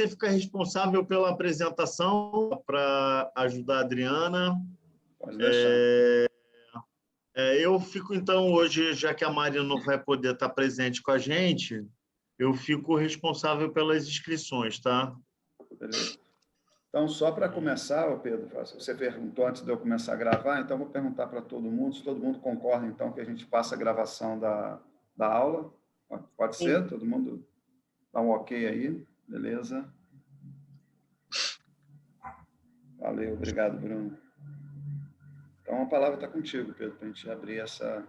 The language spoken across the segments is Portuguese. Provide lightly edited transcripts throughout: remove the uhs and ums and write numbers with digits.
você fica responsável pela apresentação para ajudar a Adriana. Pode deixar. Eu fico, então, hoje, já que a Mari não vai poder estar presente com a gente, eu fico responsável pelas inscrições, tá? Beleza. Então, só para começar, Pedro, você perguntou antes de eu começar a gravar, então vou perguntar para todo mundo, se todo mundo concorda, então, que a gente passe a gravação da aula. Pode ser? Todo mundo dá um ok aí? Beleza. Valeu, obrigado, Bruno. Então, a palavra está contigo, Pedro, para a gente abrir essa...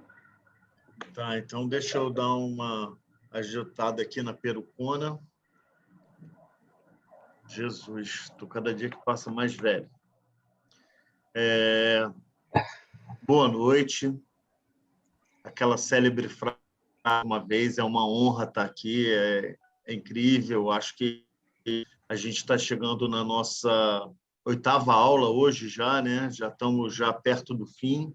Tá, então deixa eu dar uma agitada aqui na perucona. Jesus, estou cada dia que passa mais velho. Boa noite. Aquela célebre frase, uma vez, é uma honra estar aqui, é incrível. Acho que a gente está chegando na nossa 8ª aula hoje já, né? Já estamos já perto do fim.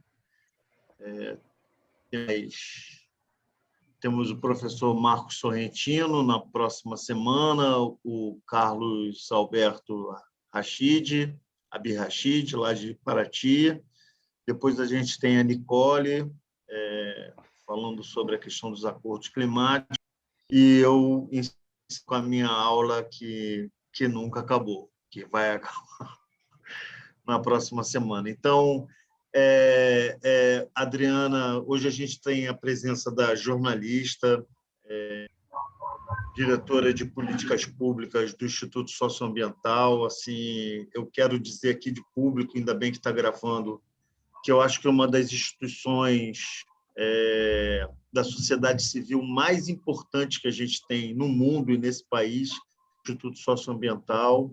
Temos o professor Marcos Sorrentino na próxima semana, o Carlos Alberto Rachid, Abi Rachid, lá de Paraty. Depois a gente tem a Nicole, falando sobre a questão dos acordos climáticos. E eu ensino com a minha aula que nunca acabou, que vai acabar na próxima semana. Então, Adriana, hoje a gente tem a presença da jornalista, diretora de políticas públicas do Instituto Socioambiental. Assim, eu quero dizer aqui de público, ainda bem que está gravando, que eu acho que é uma das instituições da sociedade civil mais importantes que a gente tem no mundo e nesse país, o Instituto Socioambiental.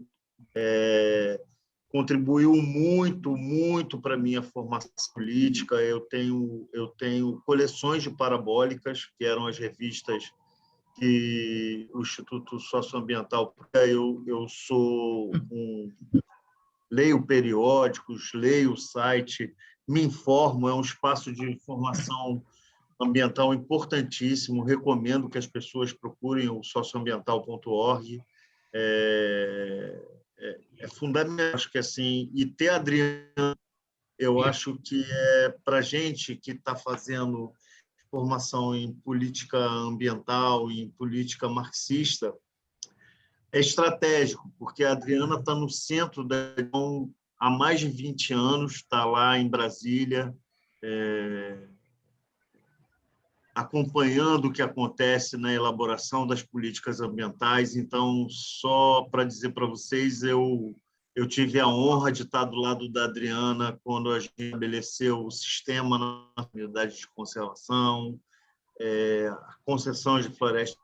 Contribuiu muito para a minha formação política. Eu tenho coleções de parabólicas, que eram as revistas que o Instituto Socioambiental... leio periódicos, leio o site, me informo, é um espaço de informação ambiental importantíssimo. Recomendo que as pessoas procurem o socioambiental.org. É fundamental, acho que assim, e ter a Adriana, eu acho que para a gente que está fazendo formação em política ambiental, em política marxista, é estratégico, porque a Adriana está no centro da há mais de 20 anos, está lá em Brasília, acompanhando o que acontece na elaboração das políticas ambientais. Então, só para dizer para vocês, eu tive a honra de estar do lado da Adriana quando a gente estabeleceu o sistema na unidade de conservação, a concessão de florestas,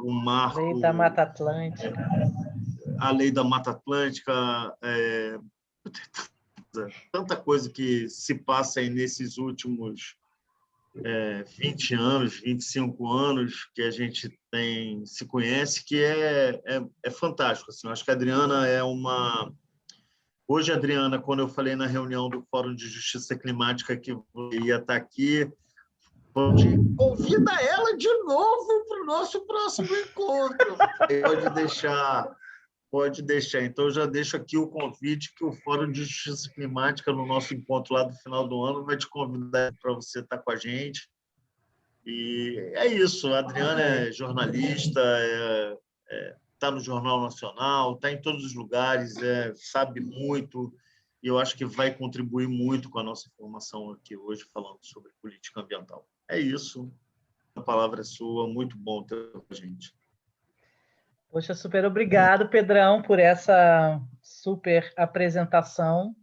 o marco... Lei da Mata Atlântica. A Lei da Mata Atlântica, tanta coisa que se passa aí nesses últimos 20 anos, 25 anos que a gente se conhece, que é fantástico. Assim. Eu acho que a Adriana é uma... Hoje, a Adriana, quando eu falei na reunião do Fórum de Justiça Climática que ia estar aqui, convida ela de novo para o nosso próximo encontro. Pode deixar. Então, eu já deixo aqui o convite que o Fórum de Justiça Climática, no nosso encontro lá do final do ano, vai te convidar para você estar com a gente. E é isso. A Adriana é jornalista, está no Jornal Nacional, está em todos os lugares, sabe muito, e eu acho que vai contribuir muito com a nossa formação aqui hoje, falando sobre política ambiental. É isso. A palavra é sua. Muito bom ter com a gente. Poxa, super obrigado, Pedrão, por essa super apresentação.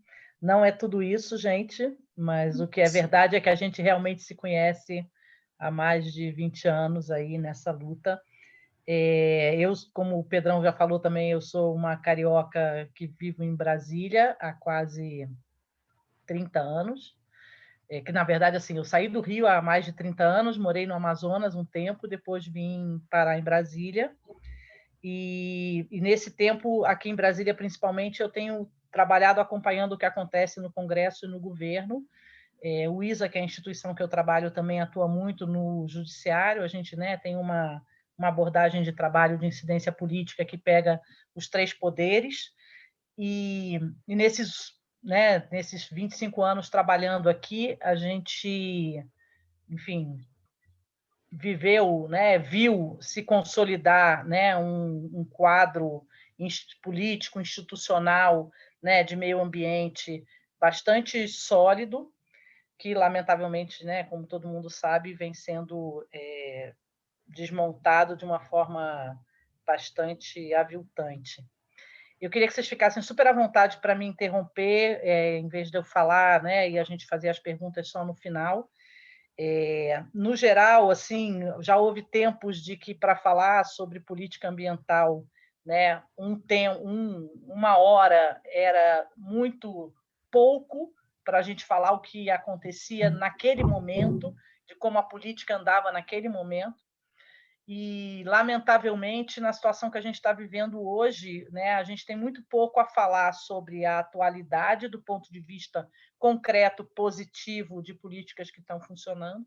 Não é tudo isso, gente, mas o que é verdade é que a gente realmente se conhece há mais de 20 anos aí nessa luta. Eu, como o Pedrão já falou também, eu sou uma carioca que vivo em Brasília há quase 30 anos. Que, na verdade, assim, eu saí do Rio há mais de 30 anos, morei no Amazonas um tempo, depois vim parar em Brasília. E nesse tempo, aqui em Brasília, principalmente, eu tenho trabalhado acompanhando o que acontece no Congresso e no governo. O ISA, que é a instituição que eu trabalho, também atua muito no judiciário. A gente, né, tem uma uma abordagem de trabalho de incidência política que pega os três poderes, e nesses 25 anos trabalhando aqui, a gente, enfim, viveu, viu se consolidar, um quadro político, institucional, de meio ambiente bastante sólido, que, lamentavelmente, como todo mundo sabe, vem sendo desmontado de uma forma bastante aviltante. Eu queria que vocês ficassem super à vontade para me interromper, em vez de eu falar, e a gente fazer as perguntas só no final. No geral, assim, já houve tempos de que, para falar sobre política ambiental, uma hora era muito pouco para a gente falar o que acontecia naquele momento, de como a política andava naquele momento. E, lamentavelmente, na situação que a gente está vivendo hoje, a gente tem muito pouco a falar sobre a atualidade do ponto de vista concreto, positivo, de políticas que estão funcionando.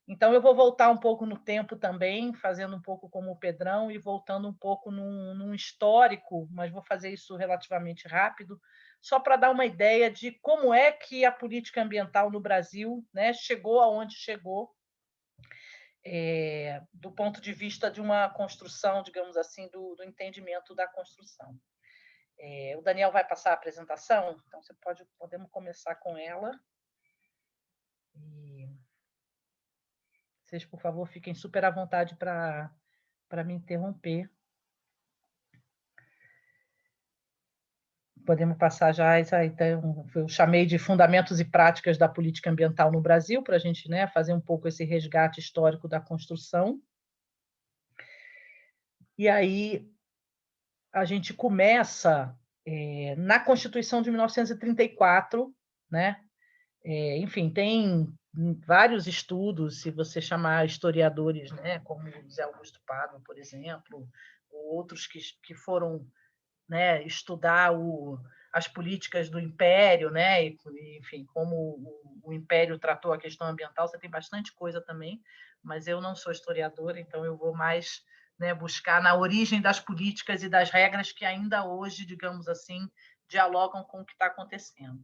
Então, eu vou voltar um pouco no tempo também, fazendo um pouco como o Pedrão e voltando um pouco num histórico, mas vou fazer isso relativamente rápido, só para dar uma ideia de como é que a política ambiental no Brasil chegou aonde chegou, do ponto de vista de uma construção, digamos assim, do entendimento da construção. O Daniel vai passar a apresentação, então podemos começar com ela. E vocês, por favor, fiquem super à vontade para me interromper. Podemos passar já, então, eu chamei de Fundamentos e Práticas da Política Ambiental no Brasil, para a gente fazer um pouco esse resgate histórico da construção. E aí a gente começa na Constituição de 1934, enfim, tem vários estudos, se você chamar historiadores, como José Augusto Pádua, por exemplo, ou outros que foram estudar as políticas do Império, enfim, como o Império tratou a questão ambiental. Você tem bastante coisa também, mas eu não sou historiadora, então eu vou mais buscar na origem das políticas e das regras que ainda hoje, digamos assim, dialogam com o que está acontecendo.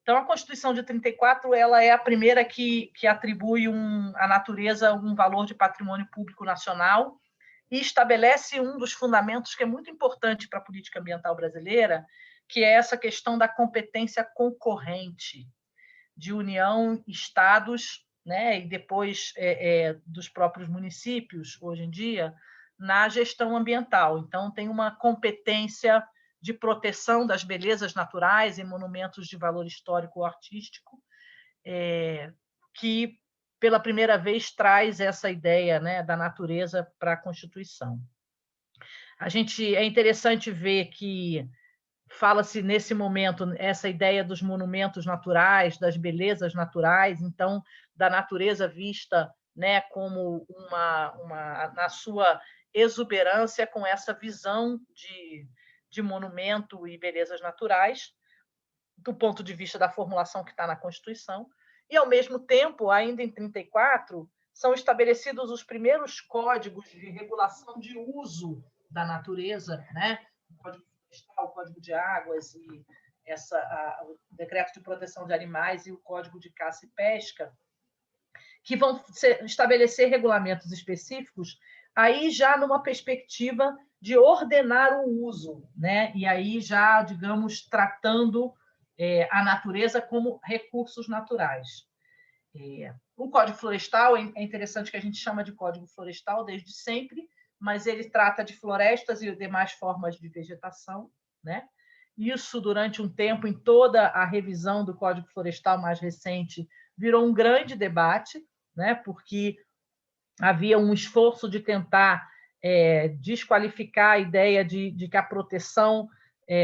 Então, a Constituição de 34 ela é a primeira que atribui à natureza um valor de patrimônio público nacional e estabelece um dos fundamentos que é muito importante para a política ambiental brasileira, que é essa questão da competência concorrente de União, estados, e depois dos próprios municípios, hoje em dia, na gestão ambiental. Então, tem uma competência de proteção das belezas naturais e monumentos de valor histórico ou artístico, que, pela primeira vez, traz essa ideia da natureza para a Constituição. É interessante ver que fala-se, nesse momento, essa ideia dos monumentos naturais, das belezas naturais, então, da natureza vista como na sua exuberância, com essa visão de monumento e belezas naturais, do ponto de vista da formulação que está na Constituição, e, ao mesmo tempo, ainda em 34, são estabelecidos os primeiros códigos de regulação de uso da natureza, o Código Florestal, o Código de Águas, e o Decreto de Proteção de Animais e o Código de Caça e Pesca, que vão estabelecer regulamentos específicos, aí já numa perspectiva de ordenar o uso, e aí já, digamos, tratando a natureza como recursos naturais. O Código Florestal é interessante que a gente chama de Código Florestal desde sempre, mas ele trata de florestas e demais formas de vegetação, Isso, durante um tempo, em toda a revisão do Código Florestal mais recente, virou um grande debate, porque havia um esforço de tentar desqualificar a ideia de que a proteção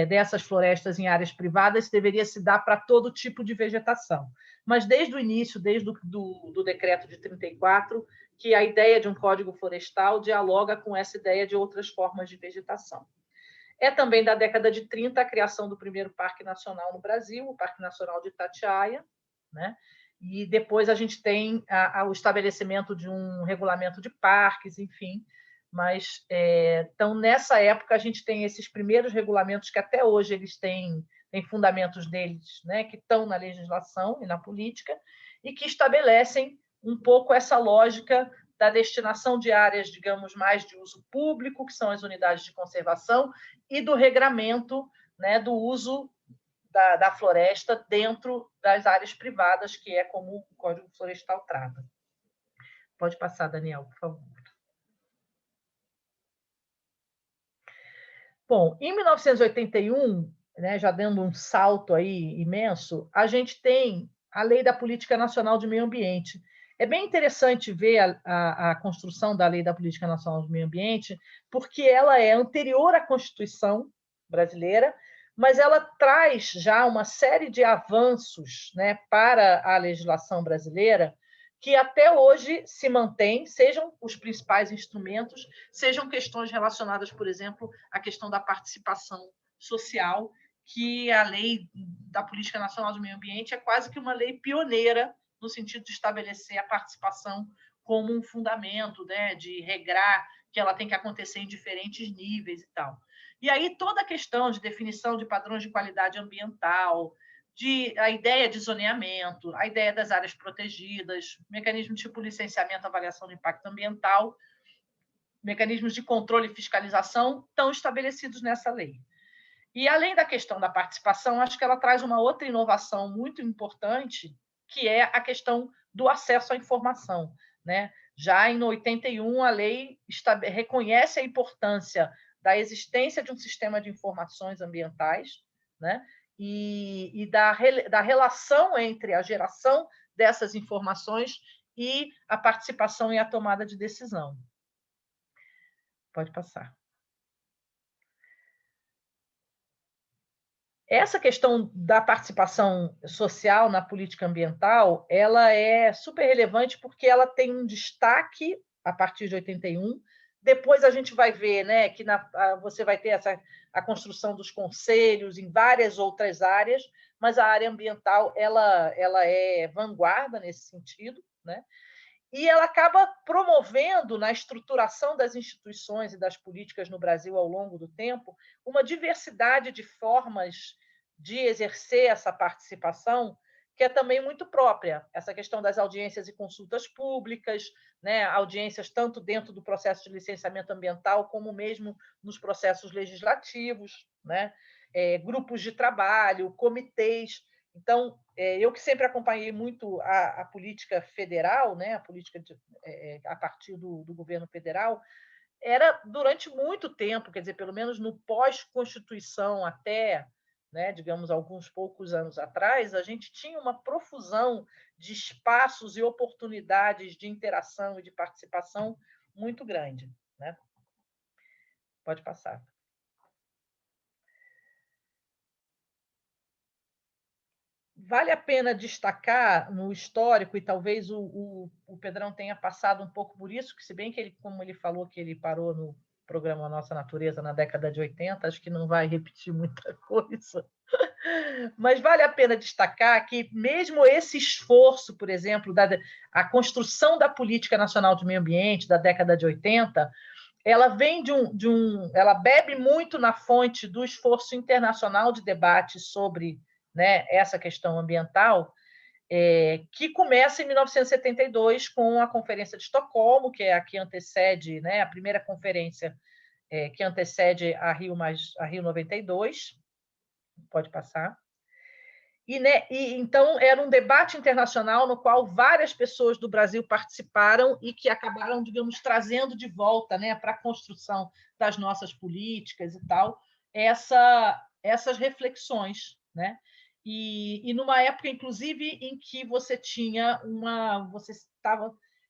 dessas florestas em áreas privadas deveria se dar para todo tipo de vegetação. Mas, desde o início, desde do decreto de 34, que a ideia de um código florestal dialoga com essa ideia de outras formas de vegetação. É também da década de 30 a criação do primeiro Parque Nacional no Brasil, o Parque Nacional de Itatiaia, E depois a gente tem o estabelecimento de um regulamento de parques, enfim, mas então nessa época a gente tem esses primeiros regulamentos que até hoje eles têm fundamentos deles, né, que estão na legislação e na política e que estabelecem um pouco essa lógica da destinação de áreas, digamos, mais de uso público, que são as unidades de conservação, e do regramento, né, do uso da floresta dentro das áreas privadas, que é como o Código Florestal trata. Pode passar, Daniel, por favor. Bom, em 1981, né, já dando um salto aí imenso, a gente tem a Lei da Política Nacional de Meio Ambiente. É bem interessante ver a construção da Lei da Política Nacional de Meio Ambiente, porque ela é anterior à Constituição brasileira, mas ela traz já uma série de avanços, né, para a legislação brasileira, que até hoje se mantém, sejam os principais instrumentos, sejam questões relacionadas, por exemplo, à questão da participação social, que a Lei da Política Nacional do Meio Ambiente é quase que uma lei pioneira no sentido de estabelecer a participação como um fundamento, né, de regrar que ela tem que acontecer em diferentes níveis e tal. E aí toda a questão de definição de padrões de qualidade ambiental, a ideia de zoneamento, a ideia das áreas protegidas, mecanismos tipo licenciamento, avaliação do impacto ambiental, mecanismos de controle e fiscalização estão estabelecidos nessa lei. E, além da questão da participação, acho que ela traz uma outra inovação muito importante, que é a questão do acesso à informação, né? Já em 81, a lei reconhece a importância da existência de um sistema de informações ambientais, né? E da relação entre a geração dessas informações e a participação e a tomada de decisão. Pode passar. Essa questão da participação social na política ambiental, ela é super relevante porque ela tem um destaque a partir de 81. Depois a gente vai ver, né, que você vai ter a construção dos conselhos em várias outras áreas, mas a área ambiental ela é vanguarda nesse sentido, né? E ela acaba promovendo, na estruturação das instituições e das políticas no Brasil ao longo do tempo, uma diversidade de formas de exercer essa participação, que é também muito própria. Essa questão das audiências e consultas públicas, né? Audiências tanto dentro do processo de licenciamento ambiental, como mesmo nos processos legislativos, né? Grupos de trabalho, comitês. Então, eu que sempre acompanhei muito a política federal, né, a política a partir do governo federal, era durante muito tempo, quer dizer, pelo menos no pós-Constituição até, né, digamos, alguns poucos anos atrás, a gente tinha uma profusão de espaços e oportunidades de interação e de participação muito grande, né? Pode passar. Vale a pena destacar no histórico, e talvez o Pedrão tenha passado um pouco por isso, que se bem que ele, como ele falou que ele parou no programa Nossa Natureza na década de 80, acho que não vai repetir muita coisa. Mas vale a pena destacar que mesmo esse esforço, por exemplo, a construção da Política Nacional de Meio Ambiente da década de 80, ela vem ela bebe muito na fonte do esforço internacional de debate sobre, né, essa questão ambiental, que começa em 1972 com a Conferência de Estocolmo, que é a que antecede, né, a primeira conferência que antecede a Rio 92. Pode passar. Então, era um debate internacional no qual várias pessoas do Brasil participaram e que acabaram, digamos, trazendo de volta, né, para a construção das nossas políticas e tal, essas reflexões, né? E numa época, inclusive, em que você tinha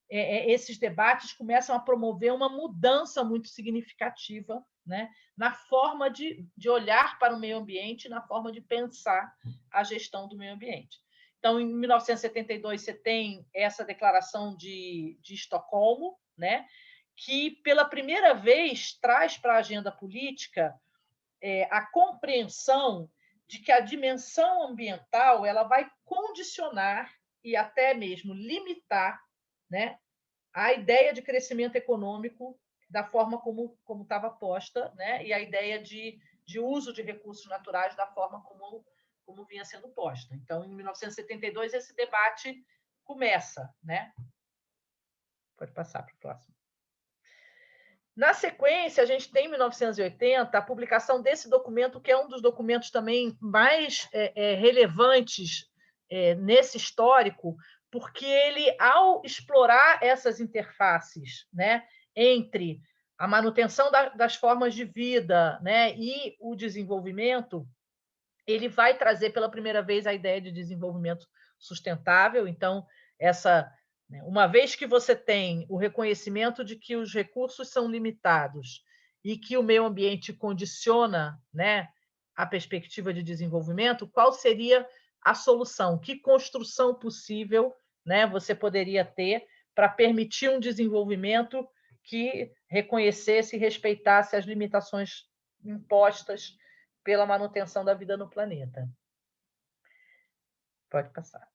esses debates começam a promover uma mudança muito significativa, né, na forma de olhar para o meio ambiente, na forma de pensar a gestão do meio ambiente. Então, em 1972, você tem essa declaração de Estocolmo, né, que, pela primeira vez, traz para a agenda política a compreensão de que a dimensão ambiental ela vai condicionar e até mesmo limitar, né, a ideia de crescimento econômico da forma como estava posta, né? E a ideia de uso de recursos naturais da forma como vinha sendo posta. Então, em 1972, esse debate começa, né? Pode passar para o próximo. Na sequência, a gente tem, em 1980, a publicação desse documento, que é um dos documentos também mais relevantes nesse histórico, porque ele, ao explorar essas interfaces, né, entre a manutenção das formas de vida, né, e o desenvolvimento, ele vai trazer pela primeira vez a ideia de desenvolvimento sustentável. Então, uma vez que você tem o reconhecimento de que os recursos são limitados e que o meio ambiente condiciona, né, a perspectiva de desenvolvimento, qual seria a solução? Que construção possível, né, você poderia ter para permitir um desenvolvimento que reconhecesse e respeitasse as limitações impostas pela manutenção da vida no planeta. Pode passar.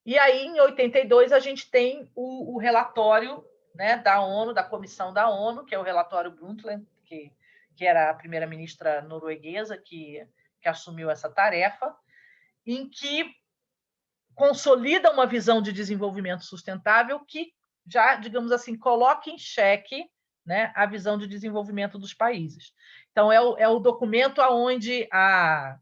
E aí, em 82, a gente tem o relatório, né, da ONU, da Comissão da ONU, que é o relatório Brundtland, que era a primeira-ministra norueguesa que assumiu essa tarefa, em que consolida uma visão de desenvolvimento sustentável que já, digamos assim, coloca em xeque, né, a visão de desenvolvimento dos países. Então, é o documento onde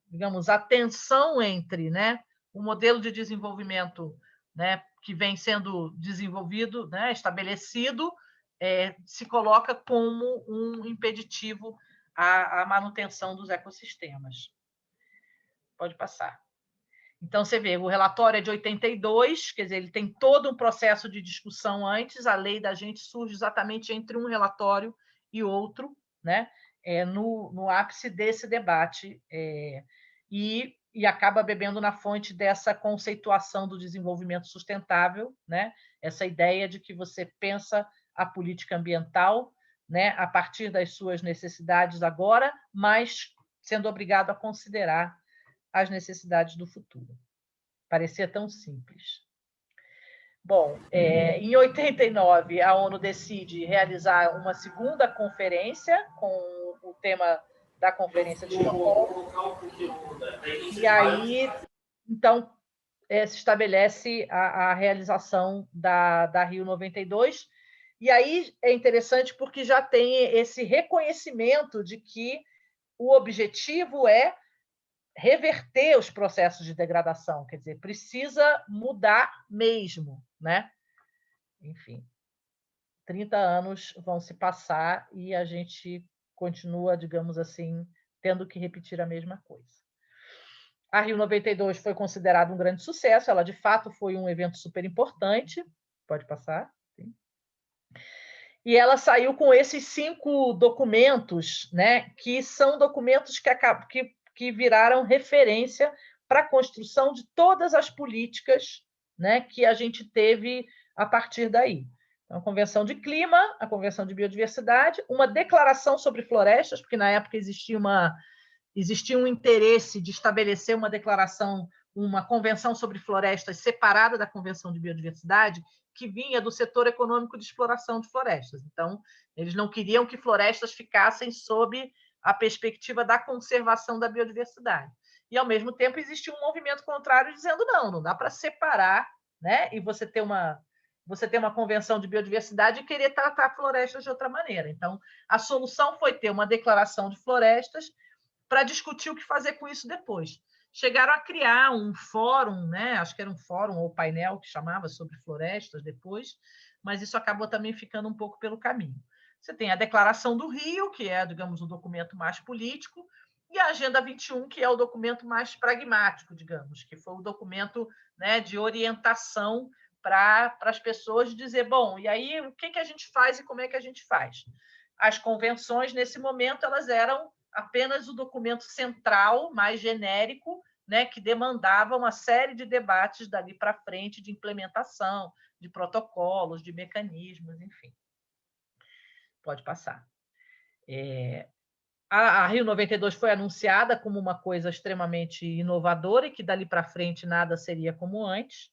digamos, a tensão entre, né, o modelo de desenvolvimento, né, que vem sendo desenvolvido, né, estabelecido, se coloca como um impeditivo à manutenção dos ecossistemas. Pode passar. Então, você vê, o relatório é de 82, quer dizer, ele tem todo um processo de discussão antes, a lei da gente surge exatamente entre um relatório e outro, né? No ápice desse debate, e acaba bebendo na fonte dessa conceituação do desenvolvimento sustentável, né? Essa ideia de que você pensa a política ambiental, né, a partir das suas necessidades agora, mas sendo obrigado a considerar as necessidades do futuro. Parecia tão simples. Bom, em 89, a ONU decide realizar uma segunda conferência com o tema da Conferência de Estocolmo. E aí, então, se estabelece a realização da Rio 92. E aí é interessante porque já tem esse reconhecimento de que o objetivo é reverter os processos de degradação, quer dizer, precisa mudar mesmo, né? Enfim, 30 anos vão se passar e a gente continua, digamos assim, tendo que repetir a mesma coisa. A Rio 92 foi considerada um grande sucesso, ela de fato foi um evento super importante. Pode passar. Sim. E ela saiu com esses 5 documentos, né, que são documentos que viraram referência para a construção de todas as políticas, né, que a gente teve a partir daí. Então, a Convenção de Clima, a Convenção de Biodiversidade, uma declaração sobre florestas, porque na época existia um interesse de estabelecer uma declaração, uma convenção sobre florestas separada da Convenção de Biodiversidade, que vinha do setor econômico de exploração de florestas. Então, eles não queriam que florestas ficassem sob a perspectiva da conservação da biodiversidade. E, ao mesmo tempo, existia um movimento contrário dizendo não dá para separar, né? E você ter uma convenção de biodiversidade e querer tratar florestas de outra maneira. Então, a solução foi ter uma declaração de florestas para discutir o que fazer com isso depois. Chegaram a criar um fórum, né? Acho que era um fórum ou painel que chamava sobre florestas depois, mas isso acabou também ficando um pouco pelo caminho. Você tem a Declaração do Rio, que é, digamos, o documento mais político, e a Agenda 21, que é o documento mais pragmático, digamos, que foi o documento, né, de orientação para as pessoas dizer, bom, e aí o que a gente faz e como é que a gente faz? As convenções, nesse momento, elas eram apenas o documento central, mais genérico, né, que demandava uma série de debates dali para frente, de implementação, de protocolos, de mecanismos, enfim. Pode passar. A Rio 92 foi anunciada como uma coisa extremamente inovadora e que dali para frente nada seria como antes.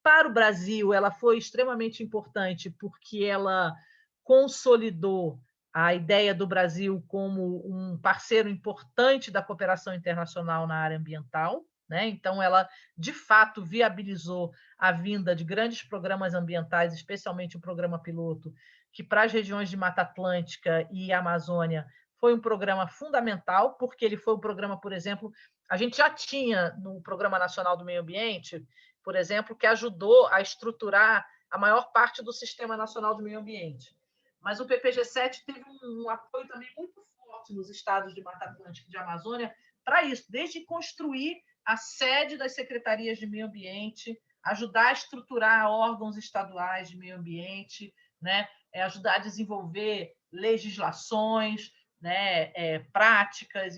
Para o Brasil, ela foi extremamente importante porque ela consolidou a ideia do Brasil como um parceiro importante da cooperação internacional na área ambiental, né? Então, ela, de fato, viabilizou a vinda de grandes programas ambientais, especialmente o programa piloto, que para as regiões de Mata Atlântica e Amazônia foi um programa fundamental, porque ele foi um programa, por exemplo, a gente já tinha no Programa Nacional do Meio Ambiente, por exemplo, que ajudou a estruturar a maior parte do Sistema Nacional do Meio Ambiente. Mas o PPG-7 teve um apoio também muito forte nos estados de Mata Atlântica e de Amazônia para isso, desde construir a sede das secretarias de meio ambiente, ajudar a estruturar órgãos estaduais de meio ambiente, né? Ajudar a desenvolver legislações, né? Práticas,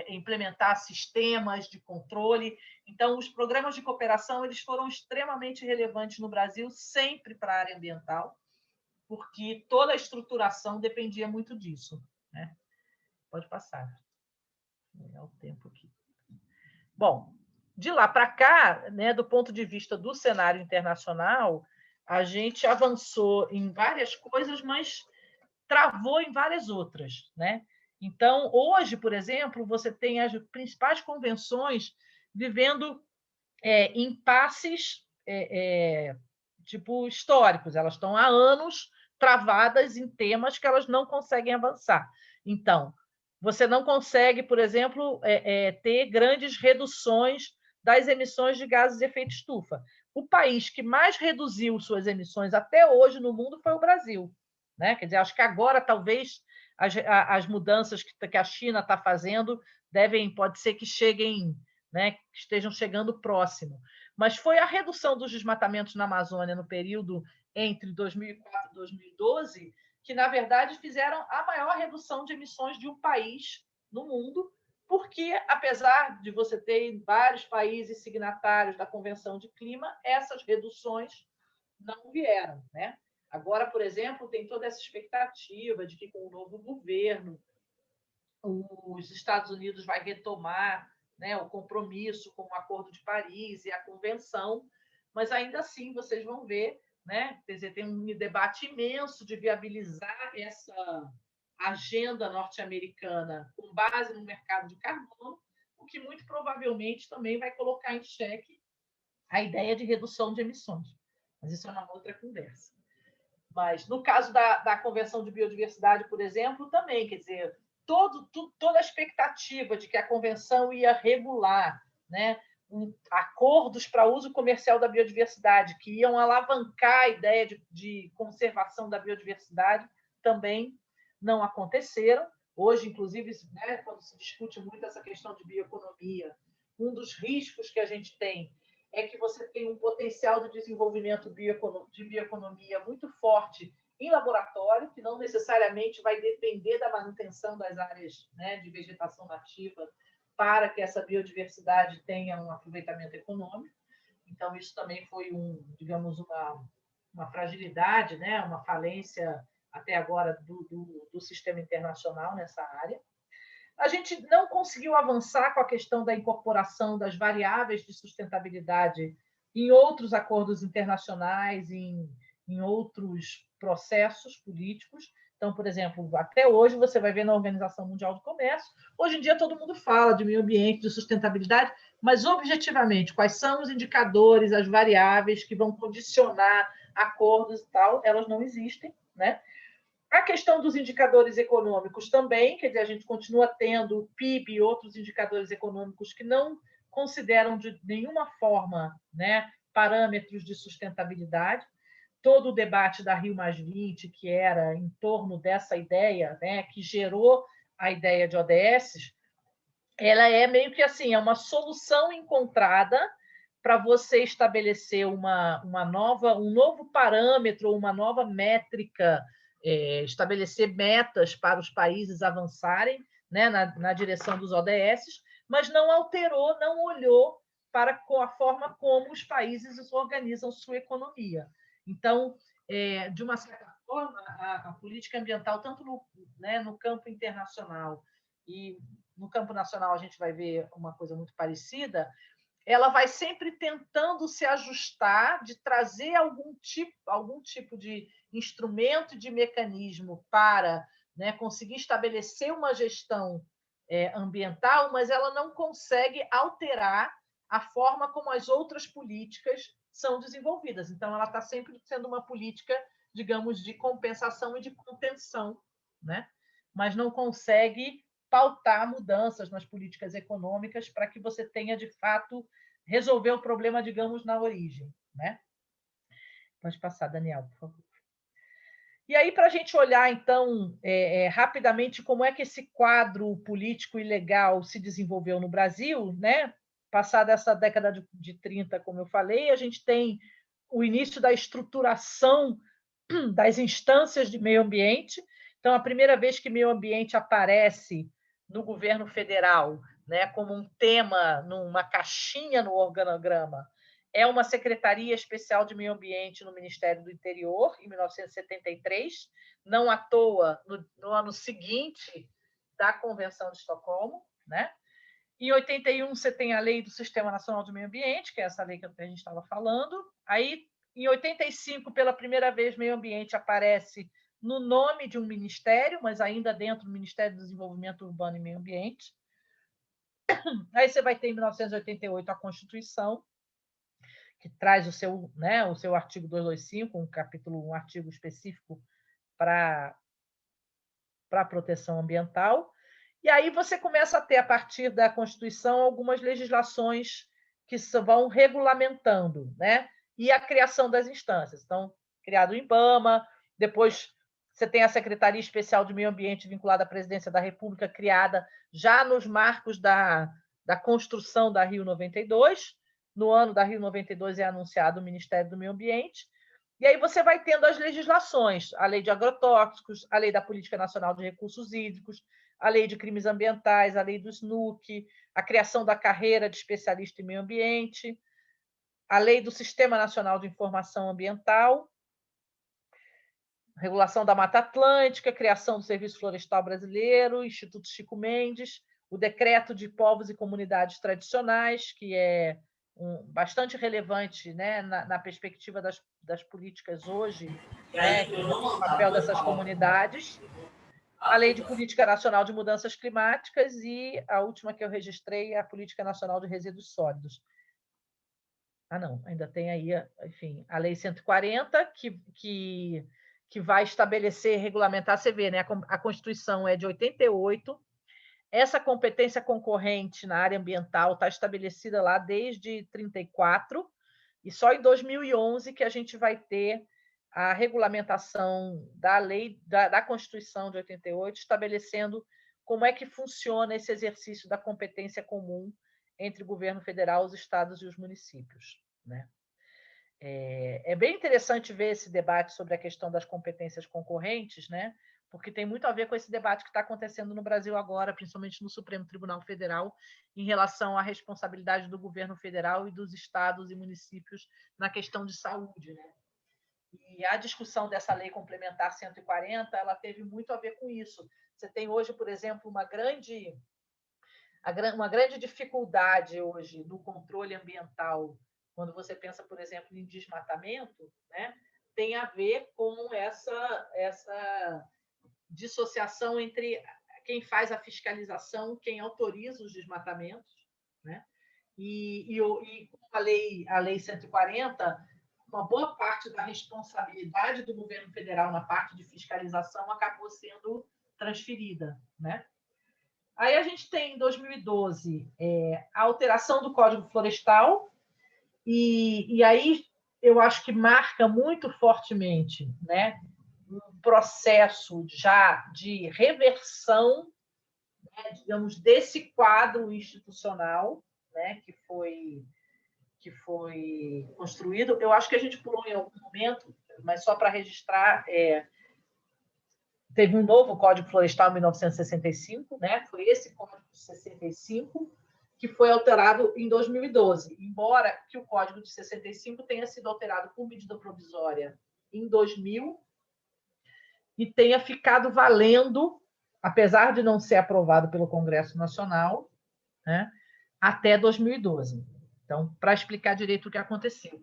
implementar sistemas de controle. Então, os programas de cooperação eles foram extremamente relevantes no Brasil, sempre para a área ambiental, porque toda a estruturação dependia muito disso, né? Pode passar. Vou olhar o tempo aqui. Bom, de lá para cá, né, do ponto de vista do cenário internacional, a gente avançou em várias coisas, mas travou em várias outras, né? Então, hoje, por exemplo, você tem as principais convenções vivendo impasses tipo históricos. Elas estão há anos travadas em temas que elas não conseguem avançar. Então, você não consegue, por exemplo, ter grandes reduções das emissões de gases de efeito estufa. O país que mais reduziu suas emissões até hoje no mundo foi o Brasil, né? Quer dizer, acho que agora talvez as mudanças que a China está fazendo pode ser que cheguem, né, que estejam chegando próximo. Mas foi a redução dos desmatamentos na Amazônia no período entre 2004 e 2012 que, na verdade, fizeram a maior redução de emissões de um país no mundo, porque, apesar de você ter vários países signatários da Convenção de Clima, essas reduções não vieram, né? Agora, por exemplo, tem toda essa expectativa de que, com o novo governo, os Estados Unidos vai retomar, né, o compromisso com o Acordo de Paris e a Convenção, mas ainda assim vocês vão ver, né, quer dizer, tem um debate imenso de viabilizar essa agenda norte-americana com base no mercado de carbono, o que muito provavelmente também vai colocar em xeque a ideia de redução de emissões. Mas isso é uma outra conversa. Mas no caso da Convenção de Biodiversidade, por exemplo, também, quer dizer, toda a expectativa de que a convenção ia regular, né, acordos para uso comercial da biodiversidade, que iam alavancar a ideia de conservação da biodiversidade, também não aconteceram. Hoje, inclusive, né, quando se discute muito essa questão de bioeconomia, um dos riscos que a gente tem é que você tem um potencial de desenvolvimento de bioeconomia muito forte em laboratório, que não necessariamente vai depender da manutenção das áreas, né, de vegetação nativa para que essa biodiversidade tenha um aproveitamento econômico. Então, isso também foi, digamos, uma fragilidade, né, uma falência até agora do sistema internacional nessa área. A gente não conseguiu avançar com a questão da incorporação das variáveis de sustentabilidade em outros acordos internacionais, em outros processos políticos. Então, por exemplo, até hoje você vai ver na Organização Mundial do Comércio, hoje em dia todo mundo fala de meio ambiente, de sustentabilidade, mas objetivamente, quais são os indicadores, as variáveis que vão condicionar acordos e tal, elas não existem, né? A questão dos indicadores econômicos também, quer dizer, a gente continua tendo o PIB e outros indicadores econômicos que não consideram de nenhuma forma, né, parâmetros de sustentabilidade. Todo o debate da Rio+20, que era em torno dessa ideia, né, que gerou a ideia de ODS, ela é meio que assim, é uma solução encontrada para você estabelecer um novo parâmetro, uma nova métrica, estabelecer metas para os países avançarem, né, na direção dos ODS, mas não alterou, não olhou para a forma como os países organizam sua economia. Então, de uma certa forma, a política ambiental, tanto no campo internacional e no campo nacional, a gente vai ver uma coisa muito parecida, ela vai sempre tentando se ajustar, de trazer algum tipo de instrumento, de mecanismo para, né, conseguir estabelecer uma gestão ambiental, mas ela não consegue alterar a forma como as outras políticas são desenvolvidas. Então, ela está sempre sendo uma política, digamos, de compensação e de contenção, né? Mas não consegue pautar mudanças nas políticas econômicas para que você tenha, de fato, resolver o problema, digamos, na origem, né? Pode passar, Daniel, por favor. E aí, para a gente olhar, então, rapidamente como é que esse quadro político e legal se desenvolveu no Brasil, né? Passada essa década de 30, como eu falei, a gente tem o início da estruturação das instâncias de meio ambiente. Então, a primeira vez que meio ambiente aparece no governo federal, né, como um tema, numa caixinha no organograma, é uma Secretaria Especial de Meio Ambiente no Ministério do Interior, em 1973, não à toa, no ano seguinte da Convenção de Estocolmo, né? Em 81, você tem a Lei do Sistema Nacional de Meio Ambiente, que é essa lei que a gente estava falando. Aí, em 85, pela primeira vez, meio ambiente aparece no nome de um ministério, mas ainda dentro do Ministério do Desenvolvimento Urbano e Meio Ambiente. Aí você vai ter, em 1988, a Constituição, que traz o seu artigo 225, um artigo específico para a proteção ambiental. E aí você começa a ter, a partir da Constituição, algumas legislações que vão regulamentando, né? E a criação das instâncias. Então, criado o IBAMA, depois você tem a Secretaria Especial de Meio Ambiente vinculada à Presidência da República, criada já nos marcos da construção da Rio 92. No ano da Rio 92 é anunciado o Ministério do Meio Ambiente. E aí você vai tendo as legislações, a Lei de Agrotóxicos, a Lei da Política Nacional de Recursos Hídricos, a Lei de Crimes Ambientais, a Lei do SNUC, a criação da carreira de especialista em meio ambiente, a Lei do Sistema Nacional de Informação Ambiental, regulação da Mata Atlântica, criação do Serviço Florestal Brasileiro, Instituto Chico Mendes, o Decreto de Povos e Comunidades Tradicionais, que é bastante relevante, né, na perspectiva das políticas hoje, né, o papel dessas comunidades, a Lei de Política Nacional de Mudanças Climáticas e a última que eu registrei, a Política Nacional de Resíduos Sólidos. Não, ainda tem aí, enfim, a Lei 140, que vai estabelecer, regulamentar, você vê, né, a Constituição é de 88, essa competência concorrente na área ambiental está estabelecida lá desde 34, e só em 2011 que a gente vai ter a regulamentação da lei da Constituição de 88, estabelecendo como é que funciona esse exercício da competência comum entre o governo federal, os estados e os municípios, né? É bem interessante ver esse debate sobre a questão das competências concorrentes, né? Porque tem muito a ver com esse debate que está acontecendo no Brasil agora, principalmente no Supremo Tribunal Federal, em relação à responsabilidade do governo federal e dos estados e municípios na questão de saúde, né? E a discussão dessa lei complementar 140, ela teve muito a ver com isso. Você tem hoje, por exemplo, uma grande dificuldade hoje no controle ambiental, quando você pensa, por exemplo, em desmatamento, né? Tem a ver com essa dissociação entre quem faz a fiscalização, quem autoriza os desmatamentos, né? E com a lei 140, uma boa parte da responsabilidade do governo federal na parte de fiscalização acabou sendo transferida, né? Aí a gente tem, em 2012, a alteração do Código Florestal, e aí eu acho que marca muito fortemente, né, um processo já de reversão, né, digamos, desse quadro institucional, né, que foi construído. Eu acho que a gente pulou em algum momento, mas só para registrar, teve um novo Código Florestal em 1965, né? Foi esse Código de 65 que foi alterado em 2012, embora que o Código de 65 tenha sido alterado por medida provisória em 2000 e tenha ficado valendo, apesar de não ser aprovado pelo Congresso Nacional, né, até 2012. Então, para explicar direito o que aconteceu.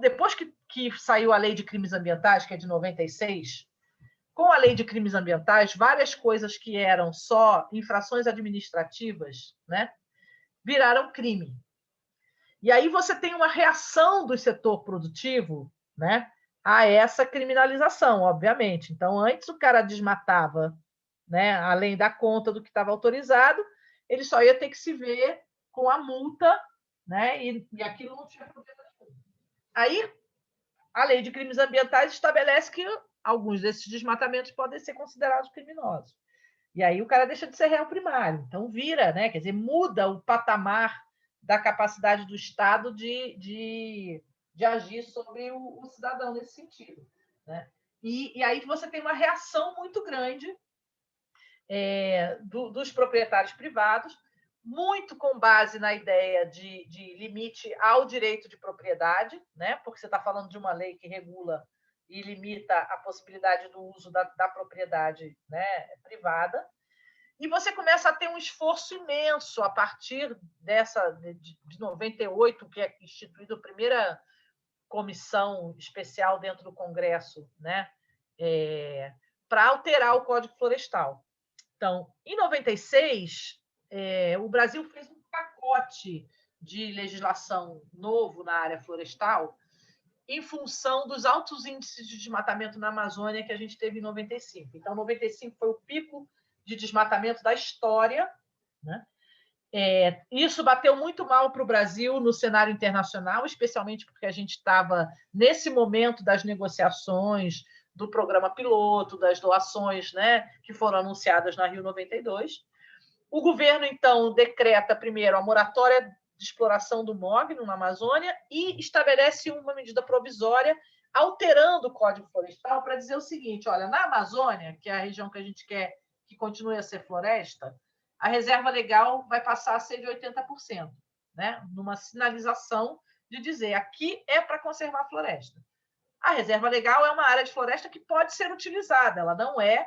Depois que saiu a Lei de Crimes Ambientais, que é de 96, com a lei de crimes ambientais, várias coisas que eram só infrações administrativas, né, viraram crime. E aí você tem uma reação do setor produtivo, né, a essa criminalização, obviamente. Então, antes o cara desmatava, né, além da conta do que estava autorizado, ele só ia ter que se ver com a multa, né, e aquilo não tinha problema nenhum. Aí, a lei de crimes ambientais estabelece que alguns desses desmatamentos podem ser considerados criminosos. E aí o cara deixa de ser réu primário. Então, vira, né, quer dizer, muda o patamar da capacidade do Estado de agir sobre o cidadão nesse sentido, né? E aí você tem uma reação muito grande dos proprietários privados, muito com base na ideia de limite ao direito de propriedade, né? Porque você está falando de uma lei que regula e limita a possibilidade do uso da propriedade, né, privada. E você começa a ter um esforço imenso a partir de 98, que é instituída a primeira comissão especial dentro do Congresso, né, para alterar o Código Florestal. Então, em 96, o Brasil fez um pacote de legislação novo na área florestal em função dos altos índices de desmatamento na Amazônia que a gente teve em 95. Então, 95 foi o pico de desmatamento da história, né? Isso bateu muito mal para o Brasil no cenário internacional, especialmente porque a gente estava nesse momento das negociações do programa piloto, das doações, né, que foram anunciadas na Rio 92. O governo, então, decreta primeiro a moratória de exploração do mogno na Amazônia e estabelece uma medida provisória alterando o Código Florestal para dizer o seguinte: olha, na Amazônia, que é a região que a gente quer que continue a ser floresta, a reserva legal vai passar a ser de 80%, né? Numa sinalização de dizer aqui é para conservar a floresta. A reserva legal é uma área de floresta que pode ser utilizada, ela não é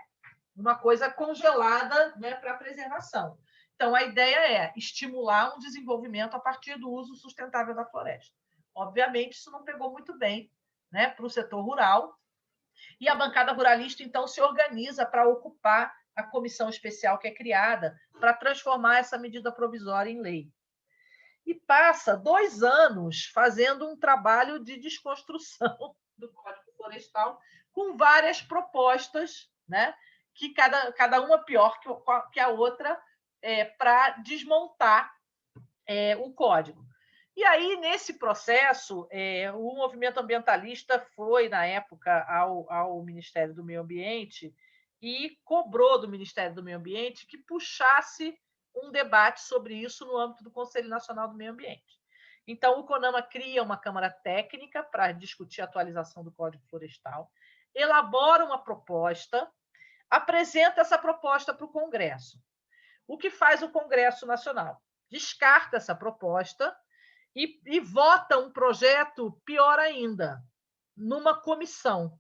uma coisa congelada, né, para preservação. Então, a ideia é estimular um desenvolvimento a partir do uso sustentável da floresta. Obviamente, isso não pegou muito bem, né, para o setor rural, e a bancada ruralista, então, se organiza para ocupar a comissão especial que é criada para transformar essa medida provisória em lei. E passa 2 anos fazendo um trabalho de desconstrução do Código Florestal, com várias propostas, né, que cada uma pior que a outra, para desmontar o código. E aí, nesse processo, o movimento ambientalista foi, na época, ao Ministério do Meio Ambiente e cobrou do Ministério do Meio Ambiente que puxasse um debate sobre isso no âmbito do Conselho Nacional do Meio Ambiente. Então, o CONAMA cria uma Câmara Técnica para discutir a atualização do Código Florestal, elabora uma proposta, apresenta essa proposta para o Congresso. O que faz o Congresso Nacional? Descarta essa proposta e vota um projeto, pior ainda, numa comissão.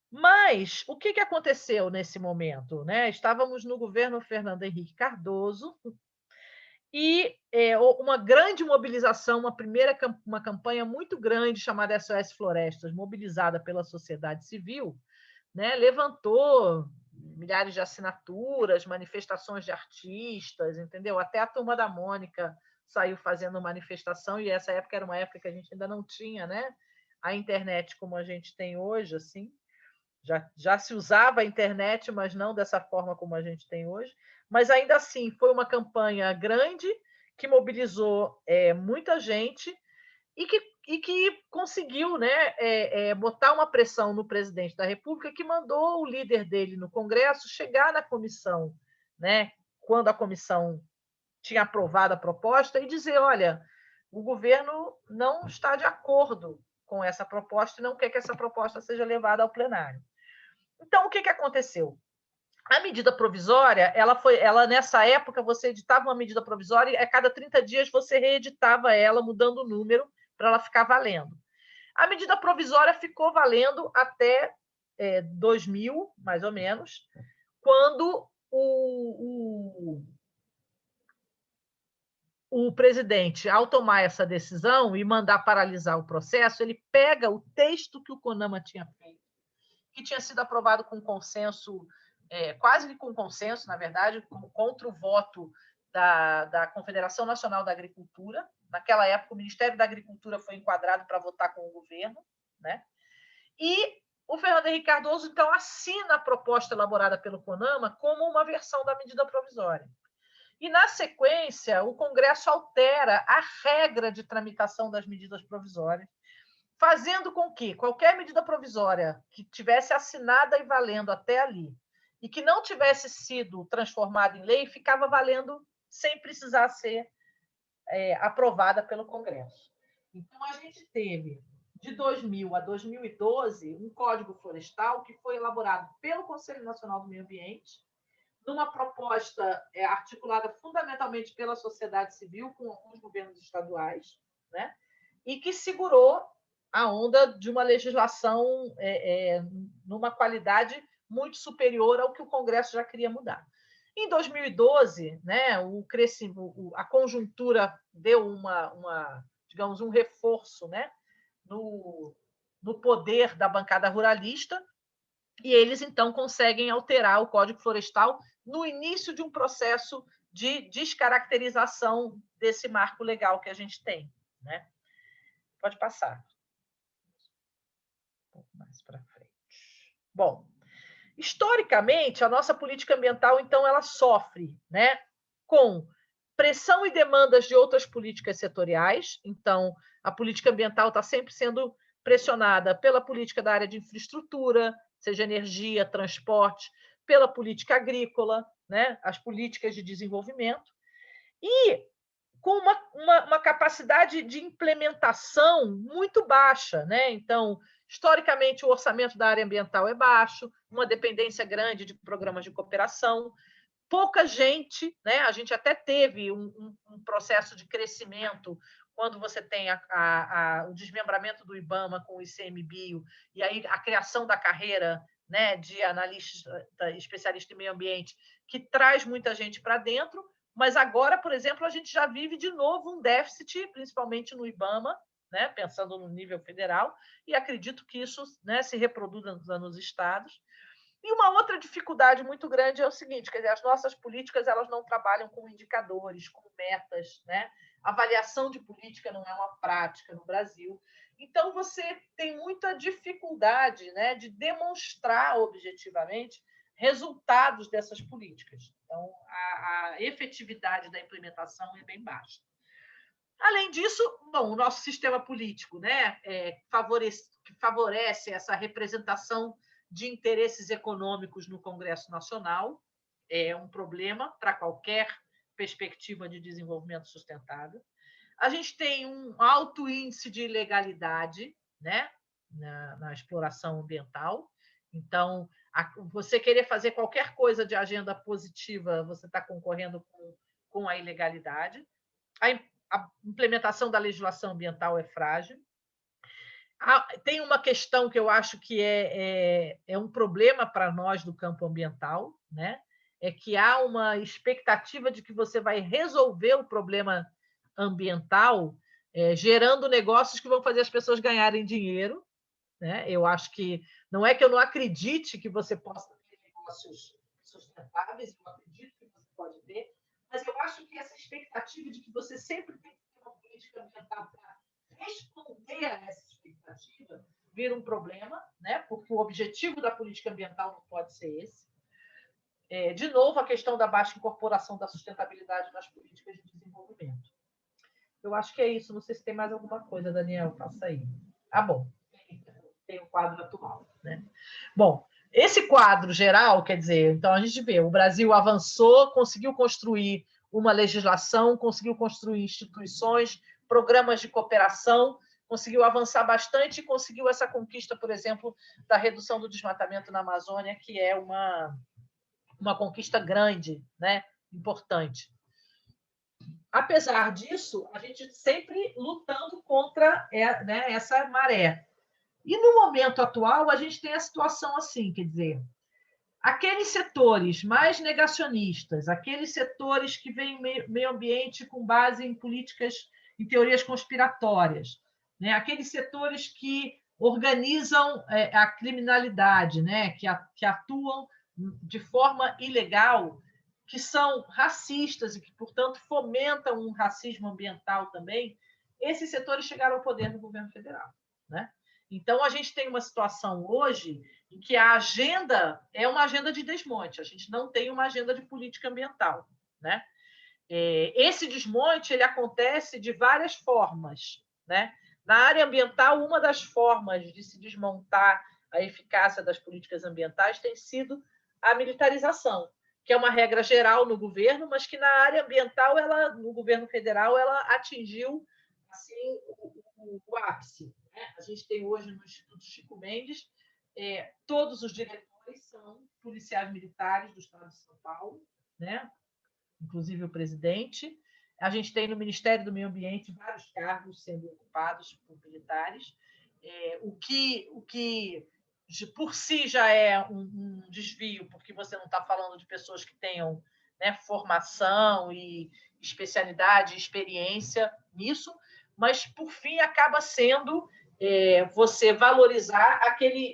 Mas o que aconteceu nesse momento, né? Estávamos no governo Fernando Henrique Cardoso e uma grande mobilização, uma campanha muito grande chamada SOS Florestas, mobilizada pela sociedade civil, né? Levantou milhares de assinaturas, manifestações de artistas, entendeu? Até a Turma da Mônica saiu fazendo manifestação, e essa época era uma época que a gente ainda não tinha, né, a internet como a gente tem hoje, assim. Já se usava a internet, mas não dessa forma como a gente tem hoje. Mas, ainda assim, foi uma campanha grande que mobilizou muita gente e que conseguiu, né, botar uma pressão no presidente da República, que mandou o líder dele no Congresso chegar na comissão, né, quando a comissão tinha aprovado a proposta, e dizer: olha, o governo não está de acordo com essa proposta e não quer que essa proposta seja levada ao plenário. Então, o que aconteceu? A medida provisória, ela nessa época, você editava uma medida provisória e a cada 30 dias você reeditava ela, mudando o número, para ela ficar valendo. A medida provisória ficou valendo até 2000, mais ou menos, quando o presidente, ao tomar essa decisão e mandar paralisar o processo, ele pega o texto que o CONAMA tinha feito, que tinha sido aprovado com consenso, quase que com consenso, na verdade, contra o voto da Confederação Nacional da Agricultura. Naquela época, o Ministério da Agricultura foi enquadrado para votar com o governo, né? E o Fernando Henrique Cardoso, então, assina a proposta elaborada pelo CONAMA como uma versão da medida provisória. E, na sequência, o Congresso altera a regra de tramitação das medidas provisórias, fazendo com que qualquer medida provisória que tivesse assinada e valendo até ali, e que não tivesse sido transformada em lei, ficava valendo sem precisar ser aprovada pelo Congresso. Então, a gente teve, de 2000 a 2012, um Código Florestal que foi elaborado pelo Conselho Nacional do Meio Ambiente, numa proposta articulada fundamentalmente pela sociedade civil, com alguns governos estaduais, né? E que segurou a onda de uma legislação numa qualidade muito superior ao que o Congresso já queria mudar. Em 2012, né, a conjuntura deu digamos, um reforço, né, no poder da bancada ruralista, e eles, então, conseguem alterar o Código Florestal no início de um processo de descaracterização desse marco legal que a gente tem, né? Pode passar. Um pouco mais para frente. Bom, historicamente, a nossa política ambiental, então, ela sofre, né, com pressão e demandas de outras políticas setoriais. Então, a política ambiental está sempre sendo pressionada pela política da área de infraestrutura, seja energia, transporte, pela política agrícola, né, as políticas de desenvolvimento, e com uma capacidade de implementação muito baixa, né? Então, historicamente, o orçamento da área ambiental é baixo, uma dependência grande de programas de cooperação, pouca gente, né? A gente até teve um processo de crescimento quando você tem o desmembramento do IBAMA com o ICMBio, e aí a criação da carreira, né, de analista, especialista em meio ambiente, que traz muita gente para dentro. Mas agora, por exemplo, a gente já vive de novo um déficit, principalmente no IBAMA, né, pensando no nível federal, e acredito que isso, né, se reproduza nos estados. E uma outra dificuldade muito grande é o seguinte, quer dizer, as nossas políticas elas não trabalham com indicadores, com metas, né? Avaliação de política não é uma prática no Brasil. Então, você tem muita dificuldade, né, de demonstrar objetivamente resultados dessas políticas. Então, a efetividade da implementação é bem baixa. Além disso, bom, o nosso sistema político, né, favorece essa representação de interesses econômicos no Congresso Nacional, é um problema para qualquer perspectiva de desenvolvimento sustentável. A gente tem um alto índice de ilegalidade, né, na exploração ambiental. Então, você querer fazer qualquer coisa de agenda positiva, você está concorrendo com a ilegalidade. A implementação da legislação ambiental é frágil. Tem uma questão que eu acho que é um problema para nós do campo ambiental, né? É que há uma expectativa de que você vai resolver o problema ambiental gerando negócios que vão fazer as pessoas ganharem dinheiro, né? Eu acho que não é que eu não acredite que você possa ter negócios sustentáveis, eu acredito que você pode ter, mas eu acho que essa expectativa de que você sempre tem que ter uma política ambiental para responder a essa expectativa vira um problema, né? Porque o objetivo da política ambiental não pode ser esse. De novo, a questão da baixa incorporação da sustentabilidade nas políticas de desenvolvimento. Eu acho que é isso. Não sei se tem mais alguma coisa, Daniel. Passa aí. Ah, bom. Tem o quadro atual, né? Bom, esse quadro geral, quer dizer, então a gente vê, o Brasil avançou, conseguiu construir uma legislação, conseguiu construir instituições, programas de cooperação, conseguiu avançar bastante e conseguiu essa conquista, por exemplo, da redução do desmatamento na Amazônia, que é uma conquista grande, né? Importante. Apesar disso, a gente sempre lutando contra, né, essa maré. E no momento atual, a gente tem a situação assim, quer dizer, aqueles setores mais negacionistas, aqueles setores que veem meio ambiente com base em políticas, em teorias conspiratórias, né? Aqueles setores que organizam a criminalidade, né? Que atuam de forma ilegal, que são racistas e que, portanto, fomentam um racismo ambiental também, esses setores chegaram ao poder no governo federal, né? Então, a gente tem uma situação hoje em que a agenda é uma agenda de desmonte, a gente não tem uma agenda de política ambiental, né? Esse desmonte ele acontece de várias formas, né? Na área ambiental, uma das formas de se desmontar a eficácia das políticas ambientais tem sido a militarização, que é uma regra geral no governo, mas que na área ambiental, no governo federal, ela atingiu assim, o ápice, né? A gente tem hoje no Instituto Chico Mendes, todos os diretores são policiais militares do estado de São Paulo, né? Inclusive o presidente. A gente tem no Ministério do Meio Ambiente vários cargos sendo ocupados por militares, o que por si já é um desvio, porque você não está falando de pessoas que tenham, né, formação e especialidade, experiência nisso, mas, por fim, acaba sendo você valorizar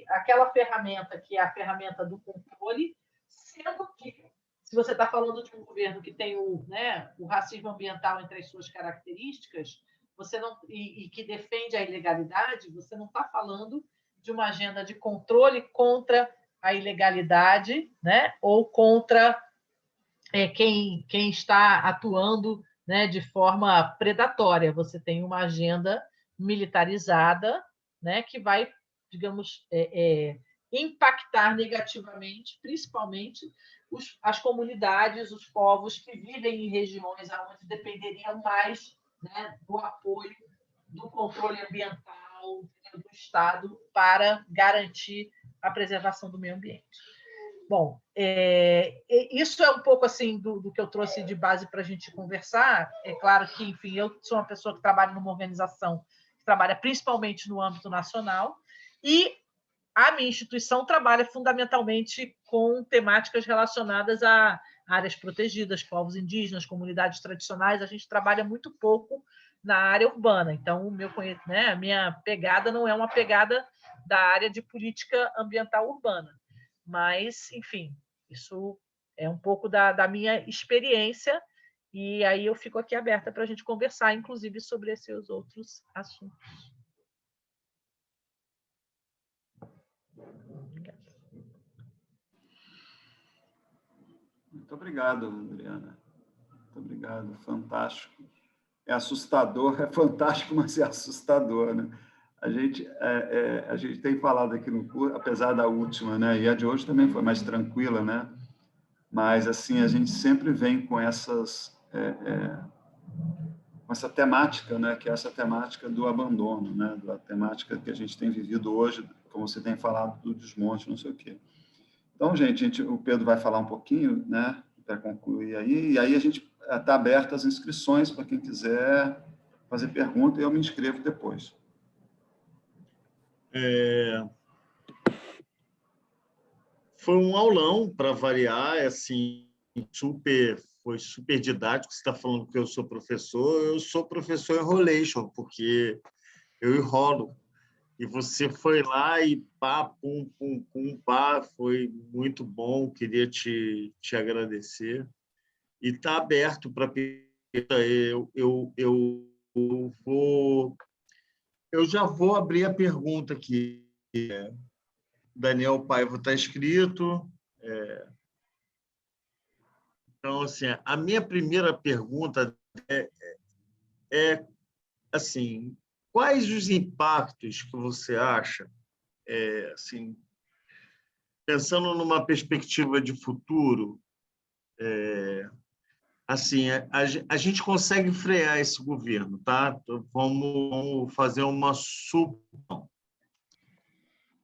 aquela ferramenta, que é a ferramenta do controle, sendo que, se você está falando de um governo que tem o racismo ambiental entre as suas características, você não, e que defende a ilegalidade, você não está falando de uma agenda de controle contra a ilegalidade, né? Ou contra quem está atuando, né, de forma predatória. Você tem uma agenda militarizada, né, que vai, digamos, impactar negativamente, principalmente as comunidades, os povos que vivem em regiões onde dependeriam mais, né, do apoio, do controle ambiental, né, do Estado para garantir a preservação do meio ambiente. Bom, isso é um pouco assim do que eu trouxe de base para a gente conversar. É claro que, enfim, eu sou uma pessoa que trabalha numa organização que trabalha principalmente no âmbito nacional e a minha instituição trabalha fundamentalmente com temáticas relacionadas a áreas protegidas, povos indígenas, comunidades tradicionais. A gente trabalha muito pouco na área urbana. Então, a minha pegada não é uma pegada da área de política ambiental urbana. Mas, enfim, isso é um pouco da minha experiência, e aí eu fico aqui aberta para a gente conversar, inclusive, sobre esses outros assuntos. Obrigada. Muito obrigado, Adriana. Muito obrigado, fantástico. É assustador, é fantástico, mas é assustador, né? A gente tem falado aqui no curso, apesar da última, né? E a de hoje também foi mais tranquila, né? Mas, assim, a gente sempre vem com essa temática, né? Que é essa temática do abandono, né? Da temática que a gente tem vivido hoje, como você tem falado, do desmonte, não sei o quê. Então, gente, o Pedro vai falar um pouquinho, né? Para concluir aí, e aí a gente está aberto às inscrições para quem quiser fazer pergunta, e eu me inscrevo depois. Foi um aulão, para variar, assim, foi super didático. Você está falando que eu sou professor enrolation, porque eu enrolo. E você foi lá e pá, pum, pum, pum, pá, foi muito bom, queria te agradecer. E está aberto para pergunta. Eu já vou abrir a pergunta aqui. Daniel Paiva está escrito. Então, assim, a minha primeira pergunta é assim, quais os impactos que você acha, assim, pensando numa perspectiva de futuro, assim, a gente consegue frear esse governo, tá? Então, vamos fazer uma suposição,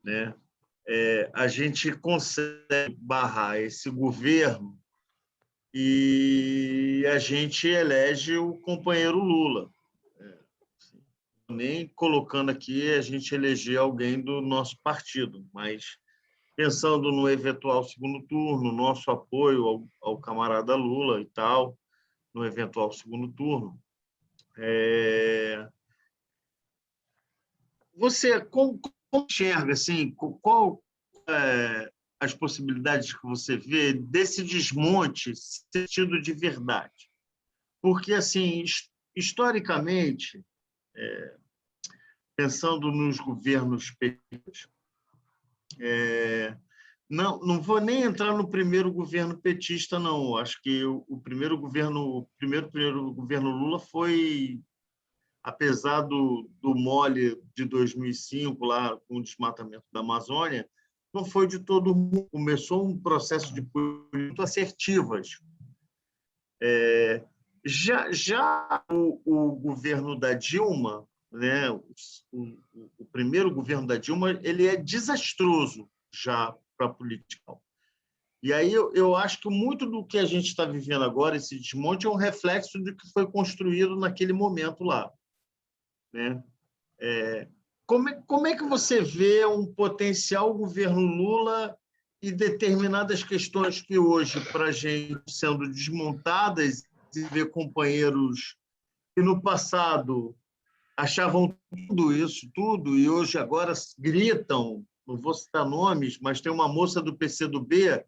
né? A gente consegue barrar esse governo e a gente elege o companheiro Lula. Nem colocando aqui a gente eleger alguém do nosso partido, mas pensando no eventual segundo turno, nosso apoio ao camarada Lula e tal, no eventual segundo turno. Você, como como enxerga, assim, qual as possibilidades que você vê desse desmonte sentido de verdade? Porque, assim, historicamente, pensando nos governos petistas, não vou nem entrar no primeiro governo petista, não. Acho que o primeiro governo Lula foi, apesar do mole de 2005, lá com o desmatamento da Amazônia, não foi de todo mundo. Começou um processo de políticas muito assertivas. Já o governo da Dilma, né, o primeiro governo da Dilma, ele é desastroso já para a política. E aí eu acho que muito do que a gente está vivendo agora, esse desmonte, é um reflexo do que foi construído naquele momento lá, né? Como é que você vê um potencial governo Lula e determinadas questões que hoje, para a gente, sendo desmontadas, e ver companheiros que no passado achavam tudo, e hoje agora gritam, não vou citar nomes, mas tem uma moça do PCdoB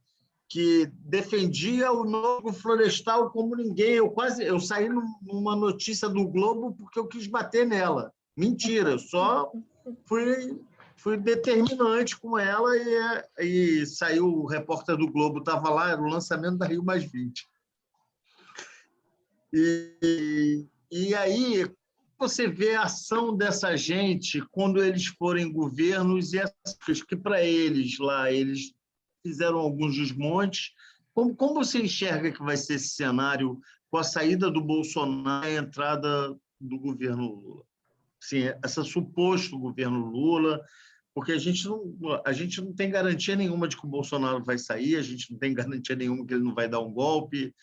que defendia o novo florestal como ninguém. Eu saí numa notícia do Globo porque eu quis bater nela. Mentira, eu só fui determinante com ela e saiu o repórter do Globo, estava lá, era o lançamento da Rio+20. E aí você vê a ação dessa gente quando eles forem governos e essas que para eles lá, eles fizeram alguns desmontes. Como você enxerga que vai ser esse cenário com a saída do Bolsonaro e a entrada do governo Lula? Sim, esse suposto governo Lula, porque a gente não tem garantia nenhuma de que o Bolsonaro vai sair, a gente não tem garantia nenhuma que ele não vai dar um golpe,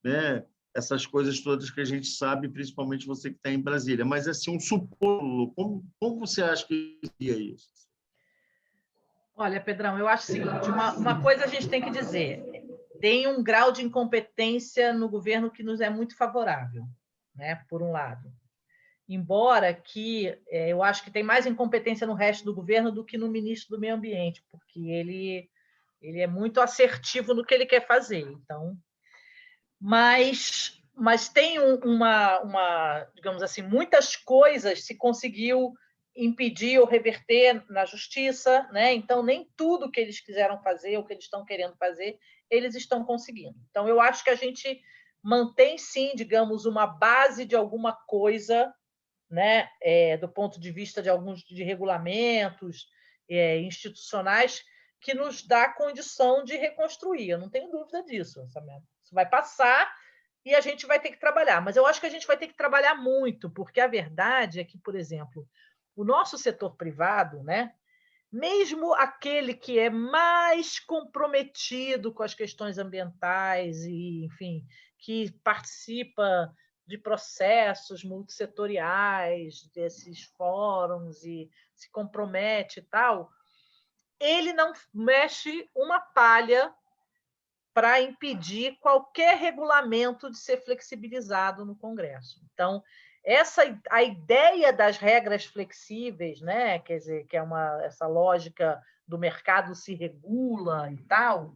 né? Essas coisas todas que a gente sabe, principalmente você que está em Brasília. Mas, assim, um suposto, como você acha que seria isso? Olha, Pedrão, eu acho o seguinte, uma coisa a gente tem que dizer, tem um grau de incompetência no governo que nos é muito favorável, né? Por um lado. Embora que eu acho que tem mais incompetência no resto do governo do que no ministro do Meio Ambiente, porque ele é muito assertivo no que ele quer fazer. Então, mas tem digamos assim, muitas coisas se conseguiu impedir ou reverter na justiça, né? Então, nem tudo que eles quiseram fazer, ou que eles estão querendo fazer, eles estão conseguindo. Então, eu acho que a gente mantém, sim, digamos, uma base de alguma coisa, né? Do ponto de vista de alguns de regulamentos institucionais, que nos dá condição de reconstruir. Eu não tenho dúvida disso. Isso vai passar e a gente vai ter que trabalhar. Mas eu acho que a gente vai ter que trabalhar muito, porque a verdade é que, por exemplo, o nosso setor privado, né, mesmo aquele que é mais comprometido com as questões ambientais e, enfim, que participa de processos multissetoriais, desses fóruns e se compromete e tal, ele não mexe uma palha para impedir qualquer regulamento de ser flexibilizado no Congresso. Então, a ideia das regras flexíveis, né, quer dizer, que é essa lógica do mercado se regula e tal,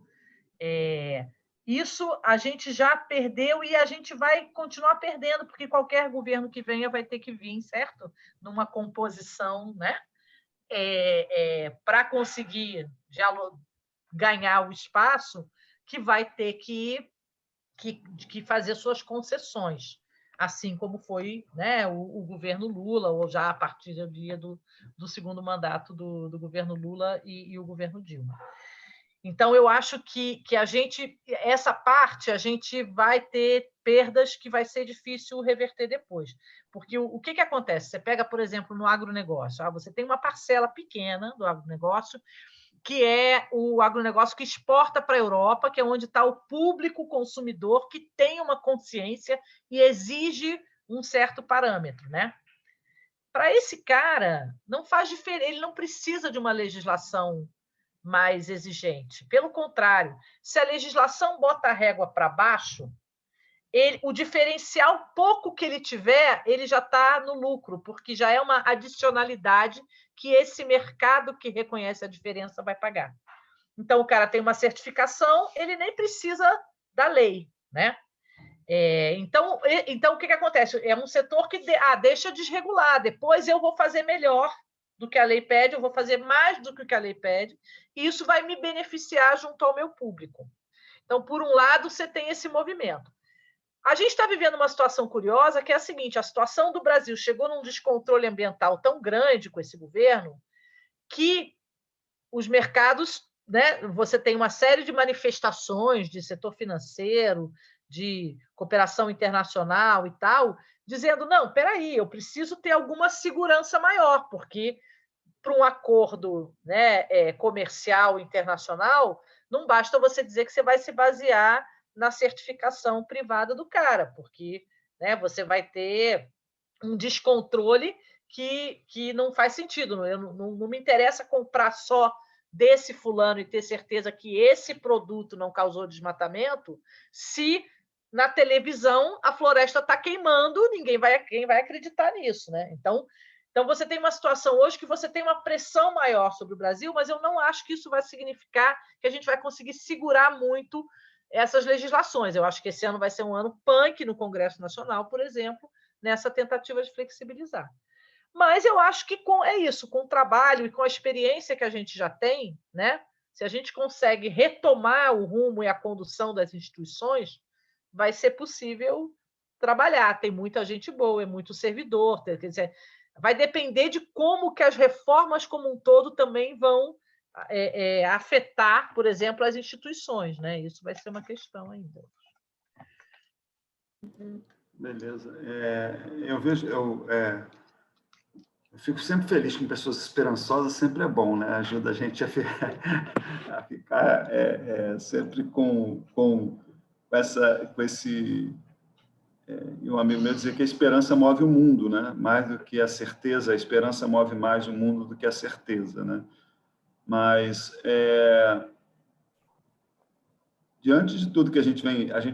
isso a gente já perdeu e a gente vai continuar perdendo, porque qualquer governo que venha vai ter que vir, certo? Numa composição, né? Para conseguir ganhar o espaço, que vai ter que fazer suas concessões, assim como foi, né, o governo Lula, ou já a partir do dia do segundo mandato do governo Lula e o governo Dilma. Então, eu acho que essa parte, a gente vai ter perdas que vai ser difícil reverter depois. Porque o que acontece? Você pega, por exemplo, no agronegócio, você tem uma parcela pequena do agronegócio, que é o agronegócio que exporta para a Europa, que é onde está o público consumidor que tem uma consciência e exige um certo parâmetro, né? Para esse cara, não faz diferença, ele não precisa de uma legislação mais exigente. Pelo contrário, se a legislação bota a régua para baixo, o diferencial pouco que ele tiver, ele já está no lucro, porque já é uma adicionalidade que esse mercado que reconhece a diferença vai pagar. Então, o cara tem uma certificação, ele nem precisa da lei, né? Então, o que acontece? É um setor que deixa desregular, depois eu vou fazer melhor do que a lei pede, eu vou fazer mais do que a lei pede, e isso vai me beneficiar junto ao meu público. Então, por um lado, você tem esse movimento. A gente está vivendo uma situação curiosa, que é a seguinte: a situação do Brasil chegou num descontrole ambiental tão grande com esse governo que os mercados, né, você tem uma série de manifestações de setor financeiro, de cooperação internacional e tal, dizendo, não, espera aí, eu preciso ter alguma segurança maior, porque para um acordo, né, comercial internacional, não basta você dizer que você vai se basear na certificação privada do cara, porque, né, você vai ter um descontrole que não faz sentido. Não me interessa comprar só desse fulano e ter certeza que esse produto não causou desmatamento, se na televisão a floresta está queimando, ninguém vai acreditar nisso, né? Então, você tem uma situação hoje que você tem uma pressão maior sobre o Brasil, mas eu não acho que isso vai significar que a gente vai conseguir segurar muito essas legislações. Eu acho que esse ano vai ser um ano punk no Congresso Nacional, por exemplo, nessa tentativa de flexibilizar. Mas eu acho que é isso, com o trabalho e com a experiência que a gente já tem, né? Se a gente consegue retomar o rumo e a condução das instituições, vai ser possível trabalhar. Tem muita gente boa, é muito servidor, quer dizer, vai depender de como que as reformas como um todo também vão afetar, por exemplo, as instituições, né? Isso vai ser uma questão ainda. Beleza. Eu fico sempre feliz com pessoas esperançosas, sempre é bom, né? Ajuda a gente a ficar sempre com esse... E um amigo meu dizia que a esperança move o mundo, né? Mais do que a certeza, a esperança move mais o mundo do que a certeza, né? Mas, diante de tudo que a gente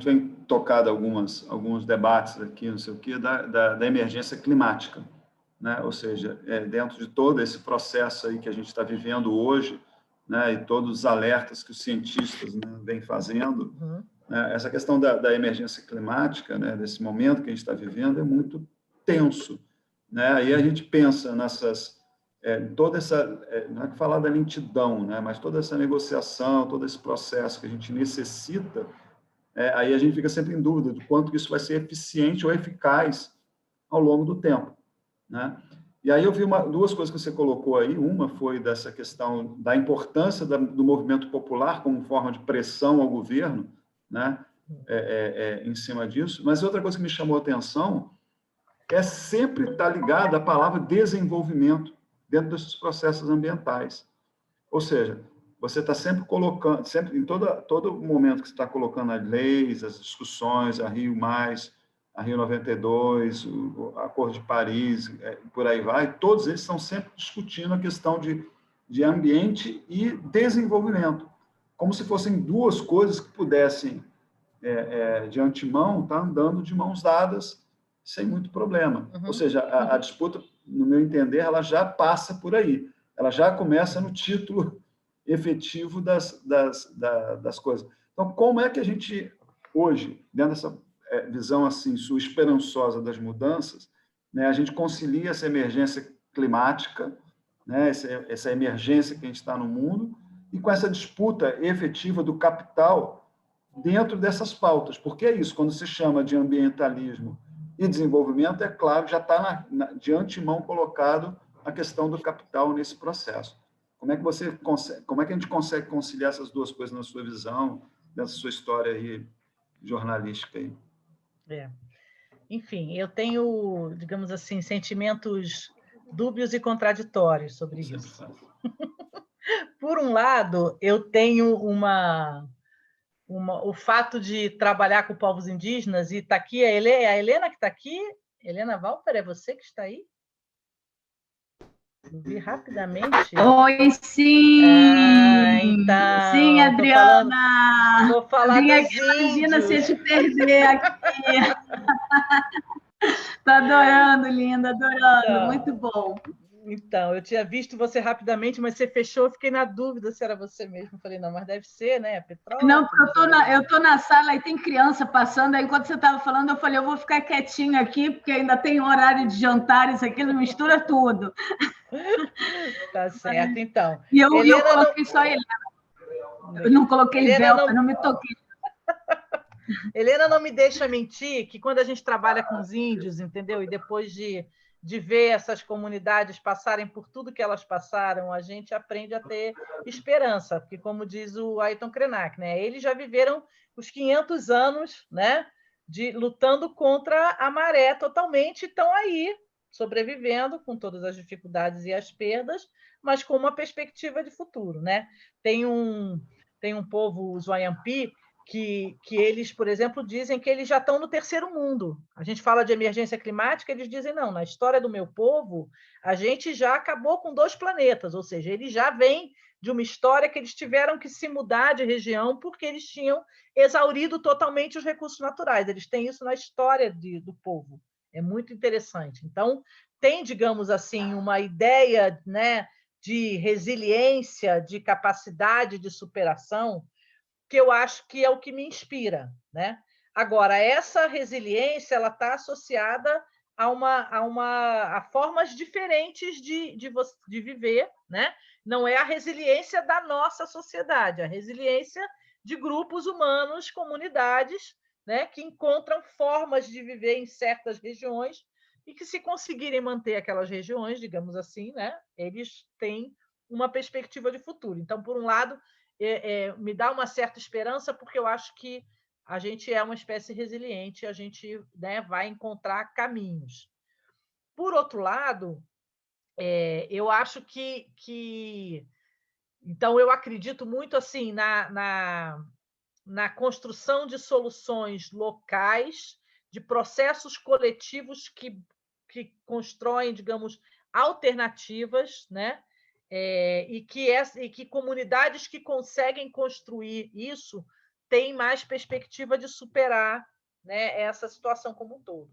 vem tocado alguns debates aqui, não sei o quê, da emergência climática, né? Ou seja, dentro de todo esse processo aí que a gente está vivendo hoje, né? E todos os alertas que os cientistas, né, vêm fazendo, né? Essa questão da emergência climática, né? Desse momento que a gente está vivendo, é muito tenso, né? Aí a gente pensa toda essa, não é que falar da lentidão, né? Mas toda essa negociação, todo esse processo que a gente necessita, aí a gente fica sempre em dúvida de quanto isso vai ser eficiente ou eficaz ao longo do tempo, né? E aí eu vi duas coisas que você colocou aí. Uma foi dessa questão da importância do movimento popular como forma de pressão ao governo, né? Em cima disso. Mas outra coisa que me chamou a atenção é sempre estar ligada à palavra desenvolvimento dentro desses processos ambientais. Ou seja, você está sempre colocando, sempre em todo momento que você está colocando as leis, as discussões, a Rio+, a Rio 92, o Acordo de Paris, por aí vai, todos eles estão sempre discutindo a questão de ambiente e desenvolvimento, como se fossem duas coisas que pudessem, de antemão, estar andando de mãos dadas, sem muito problema. Ou seja, a disputa, no meu entender, ela já passa por aí. Ela já começa no título efetivo das coisas. Então, como é que a gente, hoje, dentro dessa visão assim, sua esperançosa das mudanças, né, a gente concilia essa emergência climática, né, essa emergência que a gente está no mundo, e com essa disputa efetiva do capital dentro dessas pautas? Porque é isso, quando se chama de ambientalismo e desenvolvimento, é claro, já está de antemão colocado a questão do capital nesse processo. Como é que a gente consegue conciliar essas duas coisas na sua visão, nessa sua história aí, jornalística aí? Enfim, eu tenho, digamos assim, sentimentos dúbios e contraditórios sobre isso. Por um lado, eu tenho o fato de trabalhar com povos indígenas, e está aqui a Helena que está aqui. Helena Valper, é você que está aí? Eu vi rapidamente. Oi, sim! Então, sim, Adriana! Vou falar dos índios. Imagina se eu te perder aqui. Tô adorando, linda, adorando. Então, muito bom. Então, eu tinha visto você rapidamente, mas você fechou, eu fiquei na dúvida se era você mesmo. Falei, não, mas deve ser, né? Petrópolis. Não, porque eu tô na sala e tem criança passando, aí enquanto você estava falando, eu falei, eu vou ficar quietinha aqui, porque ainda tem horário de jantar, isso aqui mistura tudo. Tá certo, então. E eu Helena coloquei só Helena. Eu não coloquei Helena Velta, não me toquei. Helena não me deixa mentir que quando a gente trabalha com os índios, entendeu? E depois de ver essas comunidades passarem por tudo que elas passaram, a gente aprende a ter esperança, porque, como diz o Ayrton Krenak, né? Eles já viveram os 500 anos, né? Lutando contra a maré totalmente, estão aí, sobrevivendo com todas as dificuldades e as perdas, mas com uma perspectiva de futuro, né? Tem um povo, os Wayampi, que eles, por exemplo, dizem que eles já estão no terceiro mundo. A gente fala de emergência climática, eles dizem, não, na história do meu povo, a gente já acabou com 2 planetas, ou seja, eles já vêm de uma história que eles tiveram que se mudar de região porque eles tinham exaurido totalmente os recursos naturais. Eles têm isso na história do povo. É muito interessante. Então, tem, digamos assim, uma ideia, né, de resiliência, de capacidade de superação, que eu acho que é o que me inspira, né? Agora, essa resiliência ela está associada a formas diferentes de viver, né? Não é a resiliência da nossa sociedade, a resiliência de grupos humanos, comunidades, né? Que encontram formas de viver em certas regiões e que, se conseguirem manter aquelas regiões, digamos assim, né? Eles têm uma perspectiva de futuro. Então, por um lado, me dá uma certa esperança, porque eu acho que a gente é uma espécie resiliente, a gente, né, vai encontrar caminhos. Por outro lado, eu acho que então, eu acredito muito assim na construção de soluções locais, de processos coletivos que constroem, digamos, alternativas, né? E que comunidades que conseguem construir isso têm mais perspectiva de superar, né, essa situação como um todo.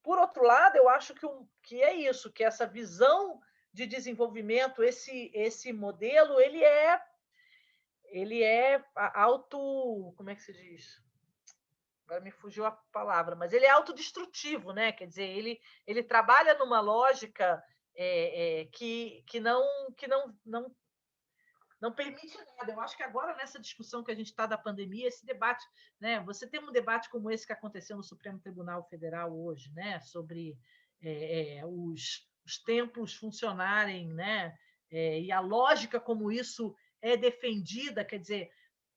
Por outro lado, eu acho que é isso, que essa visão de desenvolvimento, esse modelo, ele é como é que se diz? Agora me fugiu a palavra, mas ele é autodestrutivo, né? Quer dizer, ele trabalha numa lógica que não permite nada. Eu acho que agora, nessa discussão que a gente está da pandemia, esse debate, né? Você tem um debate como esse que aconteceu no Supremo Tribunal Federal hoje, né? Sobre os templos funcionarem, né? E a lógica como isso é defendida, quer dizer,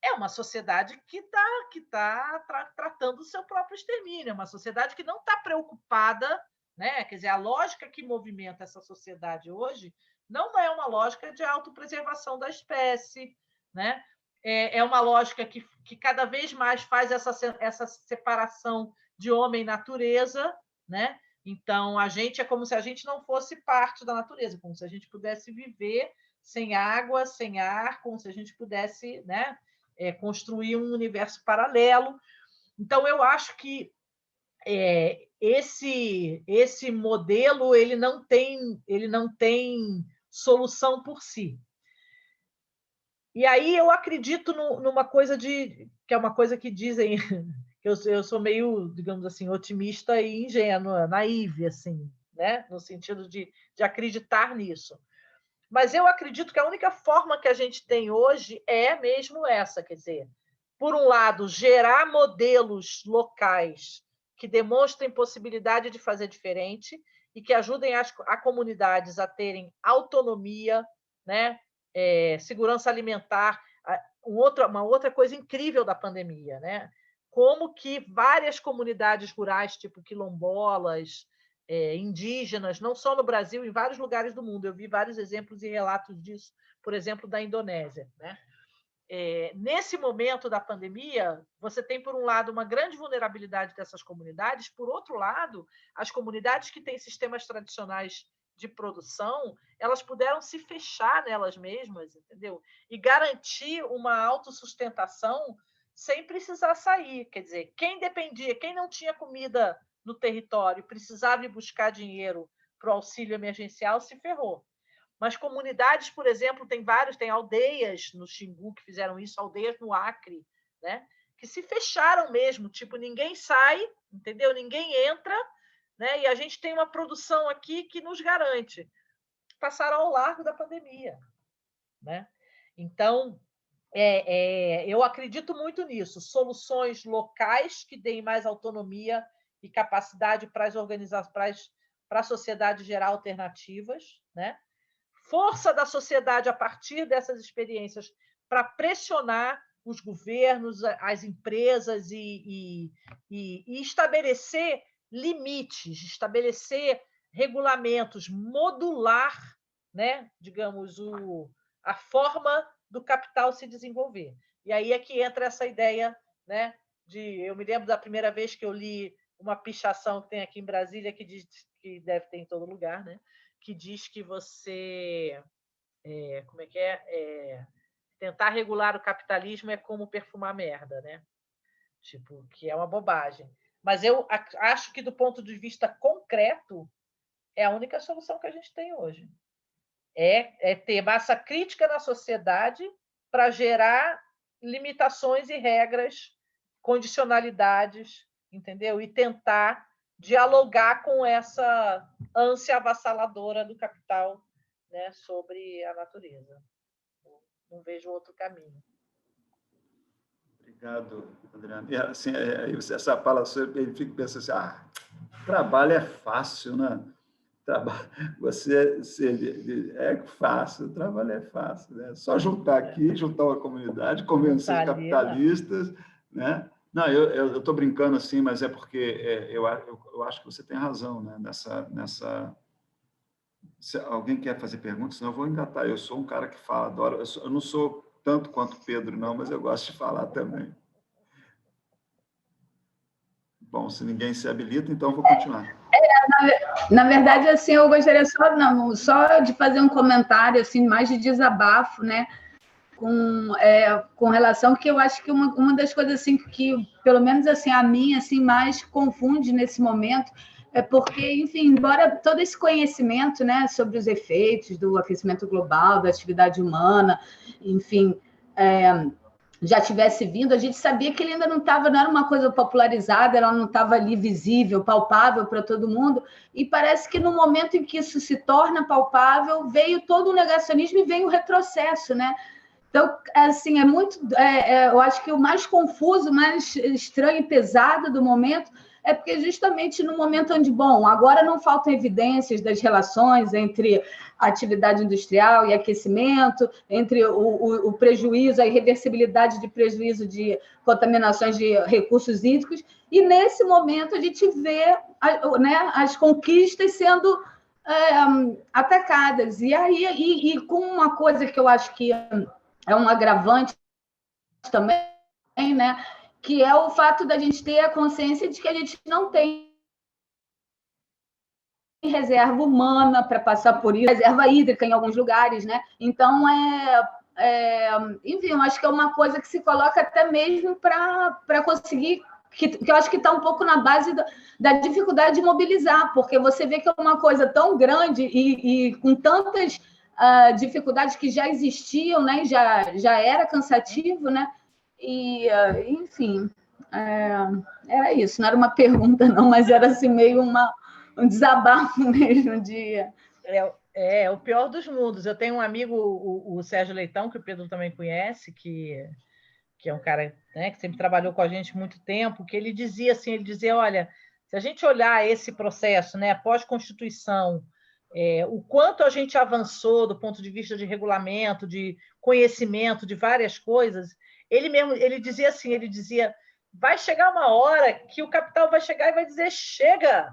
é uma sociedade que está tratando o seu próprio extermínio, é uma sociedade que não está preocupada, né? Quer dizer, a lógica que movimenta essa sociedade hoje não é uma lógica de autopreservação da espécie, né? É uma lógica que cada vez mais faz essa separação de homem e natureza, né? Então, a gente é como se a gente não fosse parte da natureza, como se a gente pudesse viver sem água, sem ar, como se a gente pudesse, né, construir um universo paralelo. Então, eu acho que esse modelo ele não tem solução por si. E aí eu acredito numa coisa que é uma coisa que dizem que eu sou meio, digamos assim, otimista e ingênua, naive, assim, né? No sentido de acreditar nisso. Mas eu acredito que a única forma que a gente tem hoje é mesmo essa, quer dizer, por um lado, gerar modelos locais que demonstrem possibilidade de fazer diferente e que ajudem a comunidades a terem autonomia, né? Segurança alimentar. Uma outra coisa incrível da pandemia, né? Como que várias comunidades rurais, tipo quilombolas, indígenas, não só no Brasil, em vários lugares do mundo. Eu vi vários exemplos e relatos disso, por exemplo, da Indonésia, né? Nesse momento da pandemia, você tem, por um lado, uma grande vulnerabilidade dessas comunidades, por outro lado, as comunidades que têm sistemas tradicionais de produção, elas puderam se fechar nelas mesmas, entendeu? E garantir uma autossustentação sem precisar sair. Quer dizer, quem dependia, quem não tinha comida no território, precisava ir buscar dinheiro para o auxílio emergencial, se ferrou. Mas comunidades, por exemplo, tem aldeias no Xingu que fizeram isso, aldeias no Acre, né? Que se fecharam mesmo, tipo, ninguém sai, entendeu? Ninguém entra, né? E a gente tem uma produção aqui que nos garante. Passaram ao largo da pandemia, né? Então, eu acredito muito nisso, soluções locais que deem mais autonomia e capacidade para as organizações, para a sociedade gerar alternativas, né? Força da sociedade a partir dessas experiências para pressionar os governos, as empresas e estabelecer limites, estabelecer regulamentos, modular, né, digamos, a forma do capital se desenvolver. E aí é que entra essa ideia, né, eu me lembro da primeira vez que eu li uma pichação que tem aqui em Brasília, que diz que deve ter em todo lugar, né, que diz que você como é que tentar regular o capitalismo é como perfumar merda, né? Tipo, que é uma bobagem. Mas eu acho que, do ponto de vista concreto, é a única solução que a gente tem hoje. É ter massa crítica na sociedade para gerar limitações e regras, condicionalidades, entendeu? E tentar dialogar com essa ânsia avassaladora do capital, né, sobre a natureza. Não vejo outro caminho. Obrigado, Adriano. E, assim, essa fala, ele fica pensando assim, trabalho é fácil, né? É fácil, o trabalho é fácil, né? Só juntar aqui, juntar uma comunidade, convencer os capitalistas, né? Não, eu estou brincando assim, mas é porque eu acho que você tem razão, né? Se alguém quer fazer perguntas, senão eu vou engatar. Eu sou um cara que fala, adoro. Eu não sou tanto quanto o Pedro, não, mas eu gosto de falar também. Bom, se ninguém se habilita, então eu vou continuar. Na verdade, assim, eu gostaria só de fazer um comentário, assim, mais de desabafo, né? Com relação que eu acho que uma das coisas assim que, pelo menos assim, a mim assim mais confunde nesse momento é porque, enfim, embora todo esse conhecimento, né, sobre os efeitos do aquecimento global, da atividade humana, enfim, já tivesse vindo, a gente sabia que ele ainda não era uma coisa popularizada, ela não estava ali visível, palpável para todo mundo, e parece que no momento em que isso se torna palpável, veio todo o negacionismo e veio o retrocesso, né? Então, assim, eu acho que o mais confuso, mais estranho e pesado do momento é porque justamente no momento onde, agora não faltam evidências das relações entre atividade industrial e aquecimento, entre o prejuízo, a irreversibilidade de prejuízo de contaminações de recursos hídricos, e nesse momento a gente vê as conquistas sendo atacadas. E aí, com uma coisa que eu acho que é um agravante também, né? Que é o fato da gente ter a consciência de que a gente não tem reserva humana para passar por isso, reserva hídrica em alguns lugares, né? Então, enfim, eu acho que é uma coisa que se coloca até mesmo para conseguir, que eu acho que está um pouco na base da dificuldade de mobilizar, porque você vê que é uma coisa tão grande e com tantas dificuldades que já existiam, né? Já era cansativo, né? E, enfim, era isso. Não era uma pergunta, não, mas era assim meio um desabafo mesmo de... o pior dos mundos. Eu tenho um amigo, o Sérgio Leitão, que o Pedro também conhece, que é um cara, né, que sempre trabalhou com a gente há muito tempo, que ele dizia assim, olha, se a gente olhar esse processo, né, pós-Constituição, o quanto a gente avançou do ponto de vista de regulamento, de conhecimento, de várias coisas, ele dizia assim, vai chegar uma hora que o capital vai chegar e vai dizer, chega,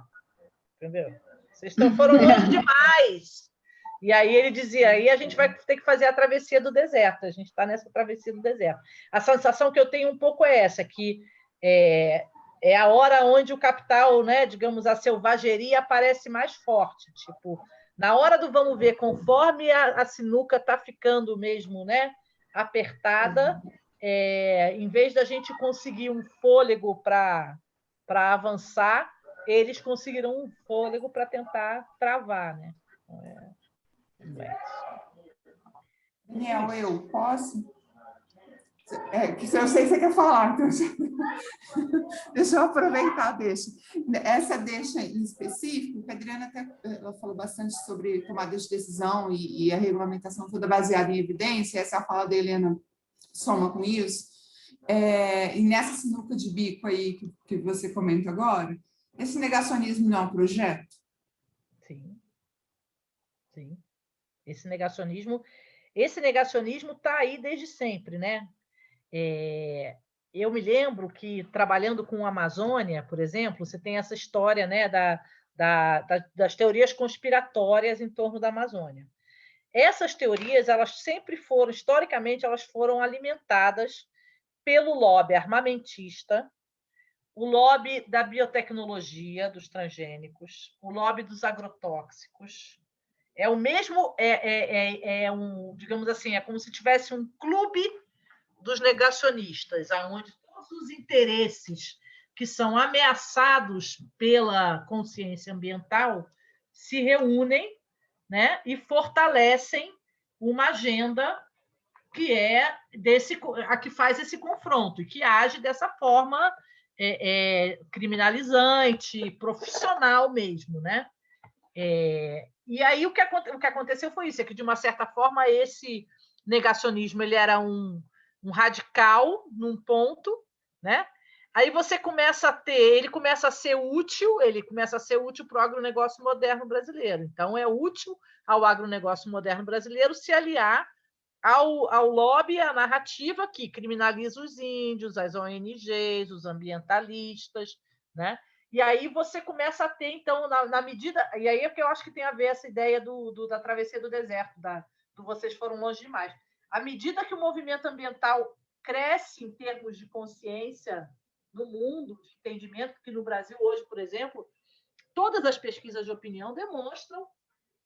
entendeu? Vocês foram longe demais. E aí ele dizia, aí a gente vai ter que fazer a travessia do deserto, a gente está nessa travessia do deserto. A sensação que eu tenho um pouco é essa, que é a hora onde o capital, né, digamos, a selvageria aparece mais forte, tipo, na hora do vamos ver, conforme a sinuca está ficando mesmo, né, apertada, em vez da gente conseguir um fôlego para avançar, eles conseguiram um fôlego para tentar travar, né? Daniel, eu posso? Que eu sei que você quer falar, então deixa eu aproveitar, deixa. Essa deixa em específico, a Adriana até ela falou bastante sobre tomada de decisão e a regulamentação toda baseada em evidência, essa fala da Helena soma com isso. E nessa sinuca de bico aí que você comenta agora, esse negacionismo não é um projeto? Sim. Sim. Esse negacionismo está aí desde sempre, né? Eu me lembro que, trabalhando com a Amazônia, por exemplo, você tem essa história, né, das teorias conspiratórias em torno da Amazônia. Essas teorias, elas sempre foram, historicamente, elas foram alimentadas pelo lobby armamentista, o lobby da biotecnologia, dos transgênicos, o lobby dos agrotóxicos. É o mesmo, digamos assim, é como se tivesse um clube dos negacionistas, onde todos os interesses que são ameaçados pela consciência ambiental se reúnem, né, e fortalecem uma agenda que a que faz esse confronto e que age dessa forma criminalizante, profissional mesmo, né? E aí o que aconteceu foi isso, é que, de uma certa forma, esse negacionismo ele era um radical num ponto, né? Aí você ele começa a ser útil para o agronegócio moderno brasileiro. Então, é útil ao agronegócio moderno brasileiro se aliar ao lobby, à narrativa que criminaliza os índios, as ONGs, os ambientalistas, né? E aí você começa a ter, então, na medida... E aí é que eu acho que tem a ver essa ideia da travessia do deserto, do Vocês Foram Longe Demais. À medida que o movimento ambiental cresce em termos de consciência no mundo, de entendimento, que no Brasil hoje, por exemplo, todas as pesquisas de opinião demonstram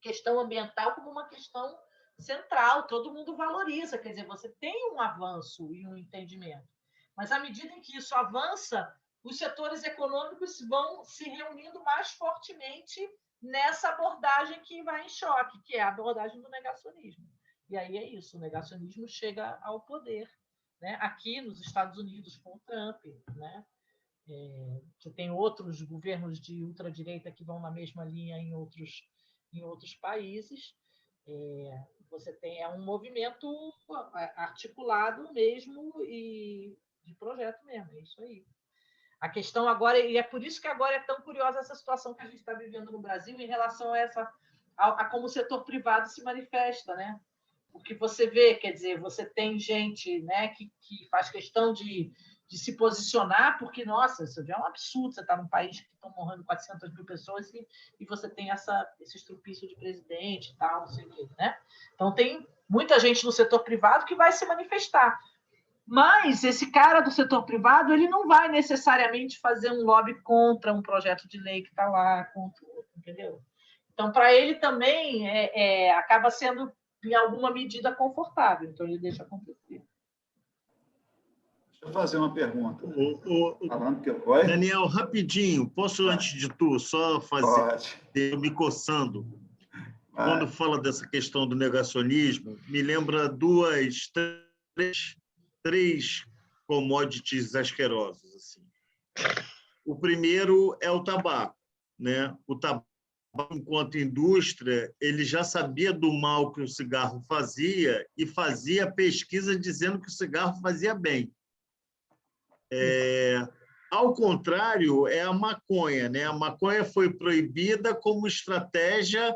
questão ambiental como uma questão central, todo mundo valoriza, quer dizer, você tem um avanço e um entendimento. Mas, à medida em que isso avança, os setores econômicos vão se reunindo mais fortemente nessa abordagem que vai em choque, que é a abordagem do negacionismo. E aí é isso, o negacionismo chega ao poder, né? Aqui nos Estados Unidos com o Trump, né? Você tem outros governos de ultradireita que vão na mesma linha em outros países. Você tem um movimento articulado mesmo e de projeto mesmo, é isso aí. A questão agora, e é por isso que agora é tão curiosa essa situação que a gente está vivendo no Brasil em relação a como o setor privado se manifesta, né? Porque você vê, quer dizer, você tem gente, né, que faz questão de se posicionar, porque, nossa, isso já é um absurdo, você está num país que estão morrendo 400 mil pessoas e você tem esse estrupício de presidente e tal, não sei o quê, né? Então, tem muita gente no setor privado que vai se manifestar. Mas esse cara do setor privado, ele não vai necessariamente fazer um lobby contra um projeto de lei que está lá, contra o outro, entendeu? Então, para ele também acaba sendo, em alguma medida, confortável. Então, ele deixa acontecer. Deixa eu fazer uma pergunta. Falando que eu... Daniel, rapidinho, posso, antes de tu, só fazer... Eu me coçando. Quando fala dessa questão do negacionismo, me lembra três commodities asquerosos. Assim. O primeiro é o tabaco, né? O tabaco, enquanto indústria, ele já sabia do mal que o cigarro fazia e fazia pesquisa dizendo que o cigarro fazia bem. Ao contrário, é a maconha, né? A maconha foi proibida como estratégia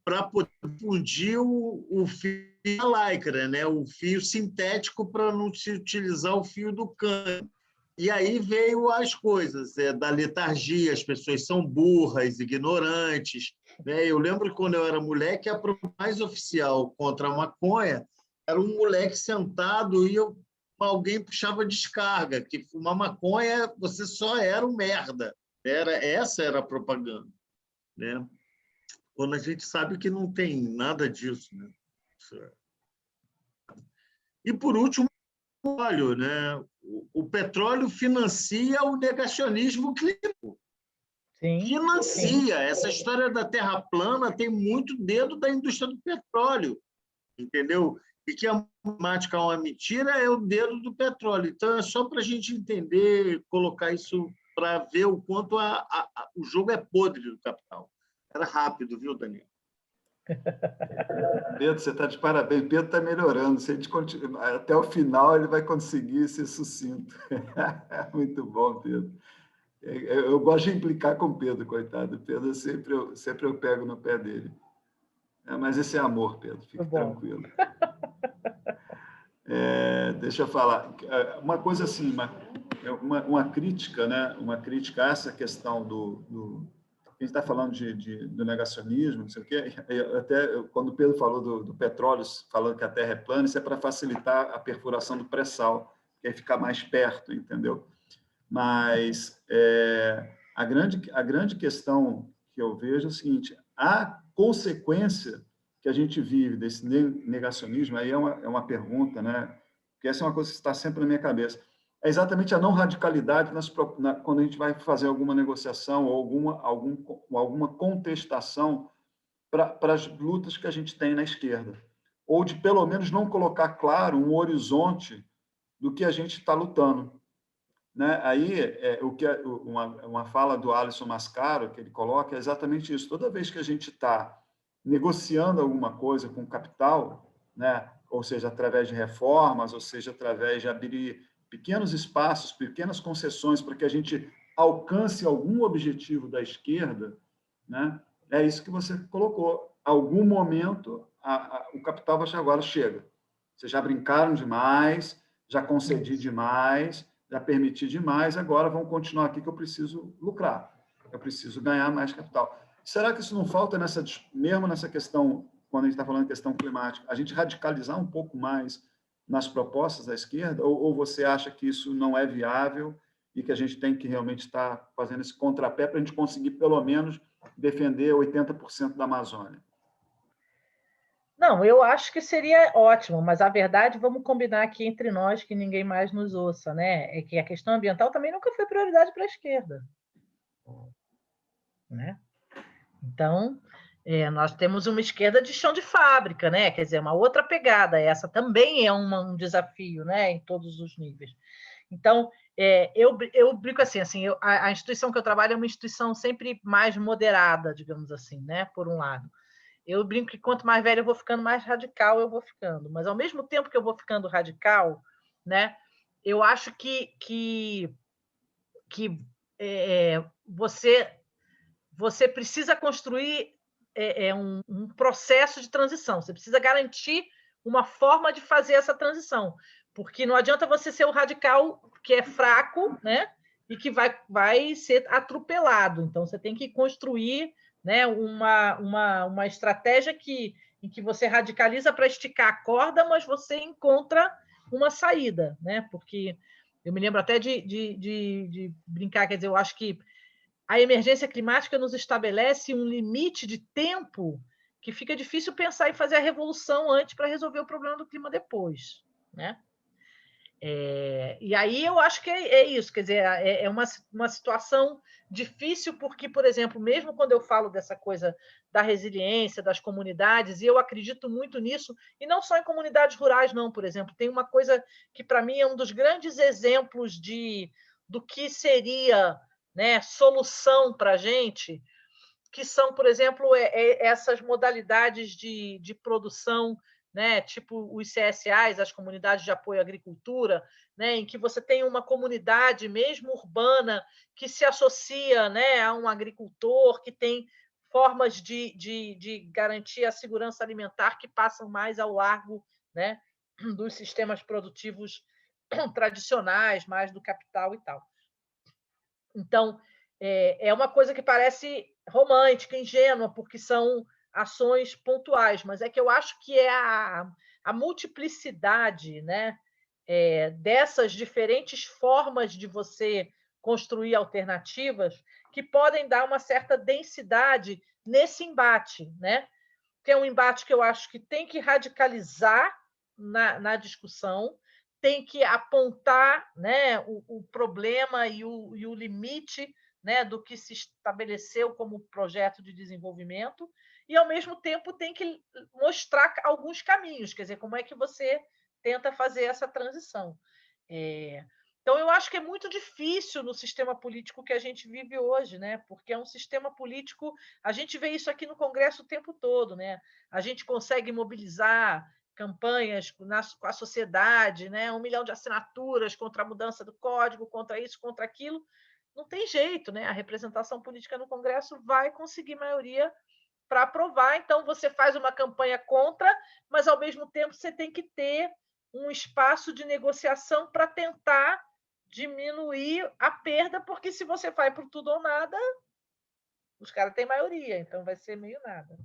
para poder fundir o fio da lycra, né? O fio sintético, para não se utilizar o fio do cano. E aí veio as coisas da letargia, as pessoas são burras, ignorantes. Né? Eu lembro que, quando eu era moleque, a prova mais oficial contra a maconha era um moleque sentado e alguém puxava descarga, que fumar maconha você só era um merda. Essa era a propaganda. Né? Quando a gente sabe que não tem nada disso. Né? E, por último, petróleo, né? O petróleo financia o negacionismo climático. Sim, Financia. Essa história da Terra plana tem muito dedo da indústria do petróleo, entendeu? E que a climática é uma mentira é o dedo do petróleo. Então, é só para a gente entender, colocar isso para ver o quanto o jogo é podre do capital. Era rápido, viu, Daniel? Pedro, você está de parabéns. Pedro está melhorando. Se a gente até o final, ele vai conseguir ser sucinto. Muito bom, Pedro. Eu gosto de implicar com o Pedro, coitado. Pedro, sempre eu pego no pé dele. Mas esse é amor, Pedro. Fique tranquilo. Deixa eu falar. Uma coisa assim, uma crítica, né? Uma crítica a essa questão a gente está falando do negacionismo, não sei o quê. Até quando o Pedro falou do petróleo, falando que a Terra é plana, isso é para facilitar a perfuração do pré-sal, que aí ficar mais perto, entendeu? Mas a grande questão que eu vejo é o seguinte: a consequência que a gente vive desse negacionismo, aí é uma pergunta, né? Porque essa é uma coisa que está sempre na minha cabeça. É exatamente a não radicalidade quando a gente vai fazer alguma negociação ou alguma contestação para as lutas que a gente tem na esquerda. Ou de, pelo menos, não colocar claro um horizonte do que a gente está lutando. Né? Aí, uma fala do Alisson Mascaro, que ele coloca, é exatamente isso. Toda vez que a gente está negociando alguma coisa com o capital, né? Ou seja, através de reformas, ou seja, através de abrir pequenos espaços, pequenas concessões para que a gente alcance algum objetivo da esquerda, né? É isso que você colocou. Algum momento, o capital vai achar, agora chega. Vocês já brincaram demais, já concedi demais, já permiti demais, agora vão continuar aqui que eu preciso lucrar, eu preciso ganhar mais capital. Será que isso não falta mesmo nessa questão, quando a gente está falando de questão climática, a gente radicalizar um pouco mais nas propostas da esquerda, ou você acha que isso não é viável e que a gente tem que realmente estar fazendo esse contrapé para a gente conseguir, pelo menos, defender 80% da Amazônia? Não, eu acho que seria ótimo, mas a verdade, vamos combinar aqui entre nós, que ninguém mais nos ouça, né? É que a questão ambiental também nunca foi prioridade para a esquerda. Né? Então, nós temos uma esquerda de chão de fábrica, né? Quer dizer, uma outra pegada. Essa também é um desafio, né? Em todos os níveis. Então, eu brinco assim, a instituição que eu trabalho é uma instituição sempre mais moderada, digamos assim, né? Por um lado. Eu brinco que quanto mais velho eu vou ficando, mais radical eu vou ficando. Mas, ao mesmo tempo que eu vou ficando radical, né, eu acho que você precisa construir um processo de transição. Você precisa garantir uma forma de fazer essa transição. Porque não adianta você ser o radical que é fraco, né, e que vai ser atropelado. Então, você tem que construir, né, uma estratégia em que você radicaliza para esticar a corda, mas você encontra uma saída, né? Porque eu me lembro até de brincar, quer dizer, eu acho que a emergência climática nos estabelece um limite de tempo que fica difícil pensar em fazer a revolução antes para resolver o problema do clima depois, né? E aí eu acho que é isso, quer dizer, é uma situação difícil porque, por exemplo, mesmo quando eu falo dessa coisa da resiliência das comunidades, e eu acredito muito nisso, e não só em comunidades rurais, não, por exemplo, tem uma coisa que para mim é um dos grandes exemplos do que seria, né, solução para a gente, que são, por exemplo, essas modalidades de produção, né, tipo os CSAs, as comunidades de apoio à agricultura, né, em que você tem uma comunidade, mesmo urbana, que se associa, né, a um agricultor, que tem formas de garantir a segurança alimentar que passam mais ao largo, né, dos sistemas produtivos tradicionais, mais do capital e tal. Então, é uma coisa que parece romântica, ingênua, porque são ações pontuais, mas é que eu acho que é a multiplicidade, né, dessas diferentes formas de você construir alternativas que podem dar uma certa densidade nesse embate, né? Que é um embate que eu acho que tem que radicalizar na discussão, tem que apontar, né, o problema e o limite, né, do que se estabeleceu como projeto de desenvolvimento, e, ao mesmo tempo, tem que mostrar alguns caminhos, quer dizer, como é que você tenta fazer essa transição. Então, eu acho que é muito difícil no sistema político que a gente vive hoje, né? Porque é um sistema político. A gente vê isso aqui no Congresso o tempo todo, né? A gente consegue mobilizar campanhas com a sociedade, né? 1 milhão de assinaturas contra a mudança do código, contra isso, contra aquilo. Não tem jeito, né? A representação política no Congresso vai conseguir maioria para aprovar. Então, você faz uma campanha contra, mas, ao mesmo tempo, você tem que ter um espaço de negociação para tentar diminuir a perda, porque se você vai por tudo ou nada, os caras têm maioria, então vai ser meio nada.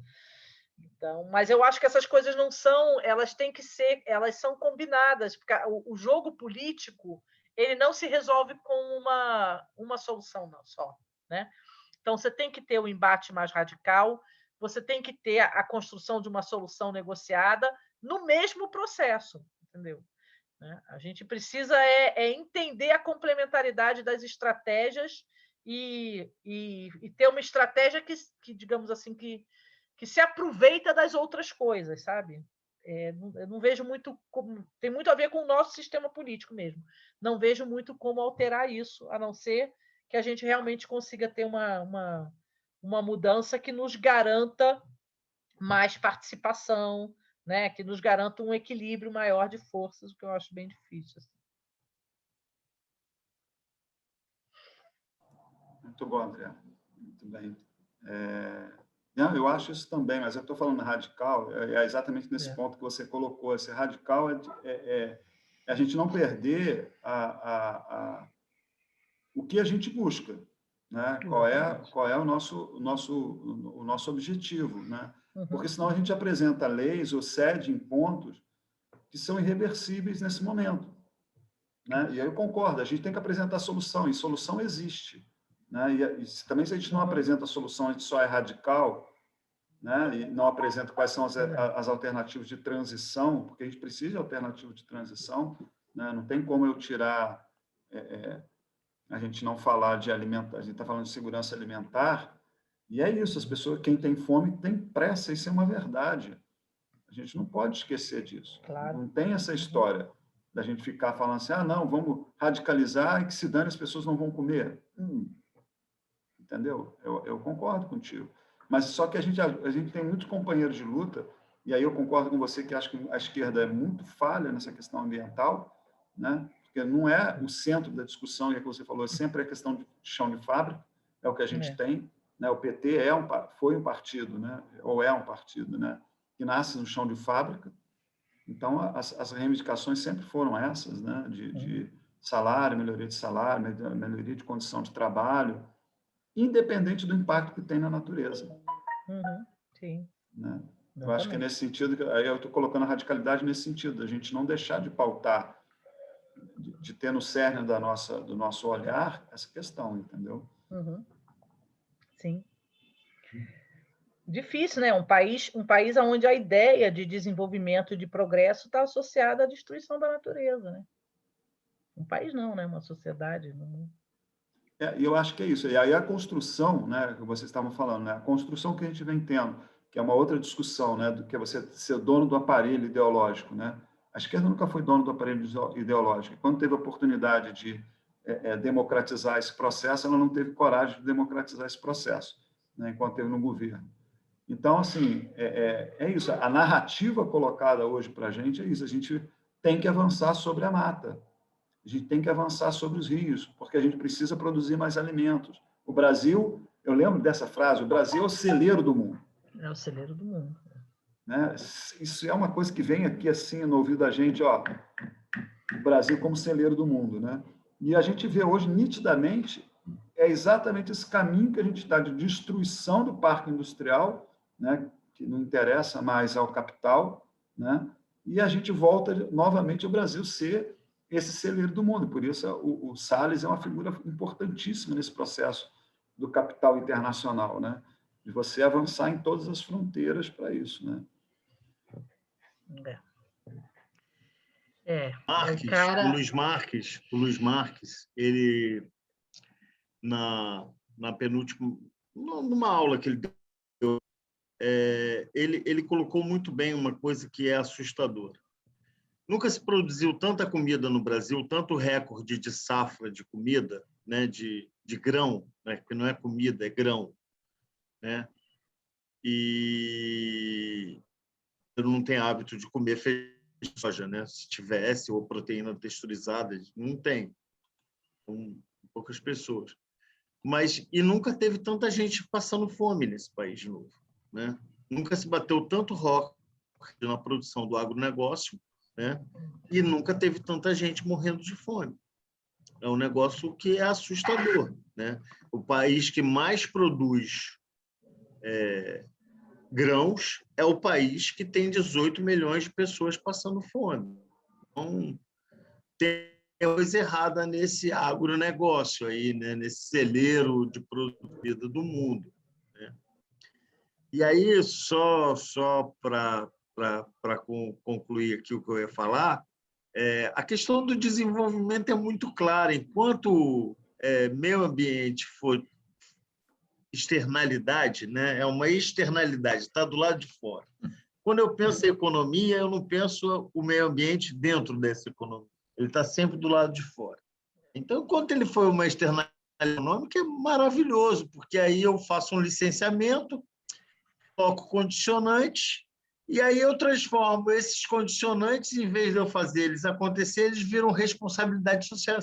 Então, mas eu acho que essas coisas não são, elas têm que ser, elas são combinadas, porque o jogo político, ele não se resolve com uma solução não, só, né? Então, você tem que ter o embate mais radical, você tem que ter a construção de uma solução negociada no mesmo processo, entendeu? A gente precisa entender a complementaridade das estratégias e ter uma estratégia que, digamos assim, que se aproveita das outras coisas, sabe? Eu não vejo muito como... Tem muito a ver com o nosso sistema político mesmo. Não vejo muito como alterar isso, a não ser que a gente realmente consiga ter uma mudança que nos garanta mais participação, né, que nos garanta um equilíbrio maior de forças, o que eu acho bem difícil. Assim. Muito bom, André. Muito bem. Não, eu acho isso também, mas eu estou falando radical, é exatamente nesse ponto que você colocou. Esse radical é a gente não perder o que a gente busca, né? Qual é o nosso objetivo, né? Porque senão a gente apresenta leis ou cede em pontos que são irreversíveis nesse momento, né? E aí eu concordo, a gente tem que apresentar solução, e solução existe, né? E também, se a gente não apresenta a solução, a gente só é radical, né? E não apresenta quais são as alternativas de transição, porque a gente precisa de alternativa de transição, né? Não tem como eu tirar... a gente não falar de alimentar, a gente está falando de segurança alimentar, e é isso, as pessoas, quem tem fome tem pressa, isso é uma verdade. A gente não pode esquecer disso. Claro. Não tem essa história da gente ficar falando assim, não, vamos radicalizar e que se dane as pessoas não vão comer. Entendeu? Eu concordo contigo. Mas só que a gente tem muitos companheiros de luta, e aí eu concordo com você que acho que a esquerda é muito falha nessa questão ambiental, né? Porque não é o centro da discussão, e é que você falou, sempre é questão de chão de fábrica, é o que a gente tem, né? O PT foi um partido, né? Ou é um partido, né? Que nasce no chão de fábrica. Então, as reivindicações sempre foram essas, né? De salário, melhoria de salário, melhoria de condição de trabalho, independente do impacto que tem na natureza. Sim. Né? Eu acho que é nesse sentido, aí eu estou colocando a radicalidade nesse sentido, a gente não deixar de pautar, de ter no cerne do nosso olhar essa questão, entendeu? Sim. Difícil, né? Um país onde a ideia de desenvolvimento e de progresso está associada à destruição da natureza, né? Um país não, né? Uma sociedade. Não... E eu acho que é isso. E aí a construção, né, que vocês estavam falando, né, a construção que a gente vem tendo, que é uma outra discussão, né, do que é você ser dono do aparelho ideológico, né? A esquerda nunca foi dono do aparelho ideológico. Quando teve a oportunidade de democratizar esse processo, ela não teve coragem de democratizar esse processo, né, enquanto esteve no governo. Então, assim, é isso. A narrativa colocada hoje para a gente é isso. A gente tem que avançar sobre a mata. A gente tem que avançar sobre os rios, porque a gente precisa produzir mais alimentos. O Brasil, eu lembro dessa frase, o Brasil é o celeiro do mundo. É o celeiro do mundo. Né? Isso é uma coisa que vem aqui assim no ouvido da gente, ó, o Brasil como celeiro do mundo. Né? E a gente vê hoje nitidamente, é exatamente esse caminho que a gente está de destruição do parque industrial, né? Que não interessa mais ao capital, né? E a gente volta novamente ao Brasil ser esse celeiro do mundo. Por isso, o Salles é uma figura importantíssima nesse processo do capital internacional, né? De você avançar em todas as fronteiras para isso, né? Marques, cara... o Luiz Marques, ele, na penúltima, numa aula que ele deu, ele colocou muito bem uma coisa que é assustadora. Nunca se produziu tanta comida no Brasil, tanto recorde de safra de comida, né, de grão, né, que não é comida, é grão, né? E eu não tenho hábito de comer feijão de soja, né? Se tivesse, ou proteína texturizada, não tem. São poucas pessoas. E nunca teve tanta gente passando fome nesse país de novo, né? Nunca se bateu tanto recorde na produção do agronegócio, né? E nunca teve tanta gente morrendo de fome. É um negócio que é assustador, né? O país que mais produz grãos é o país que tem 18 milhões de pessoas passando fome. Então, tem coisa errada nesse agronegócio aí, né? Nesse celeiro de produção do mundo, né? E aí, só para concluir aqui o que eu ia falar, a questão do desenvolvimento é muito clara. Enquanto meio ambiente for externalidade, né? É uma externalidade, está do lado de fora. Quando eu penso em economia, eu não penso o meio ambiente dentro dessa economia. Ele está sempre do lado de fora. Então, enquanto ele for uma externalidade econômica, é maravilhoso, porque aí eu faço um licenciamento, coloco condicionantes, e aí eu transformo esses condicionantes, em vez de eu fazer eles acontecer, eles viram responsabilidade social.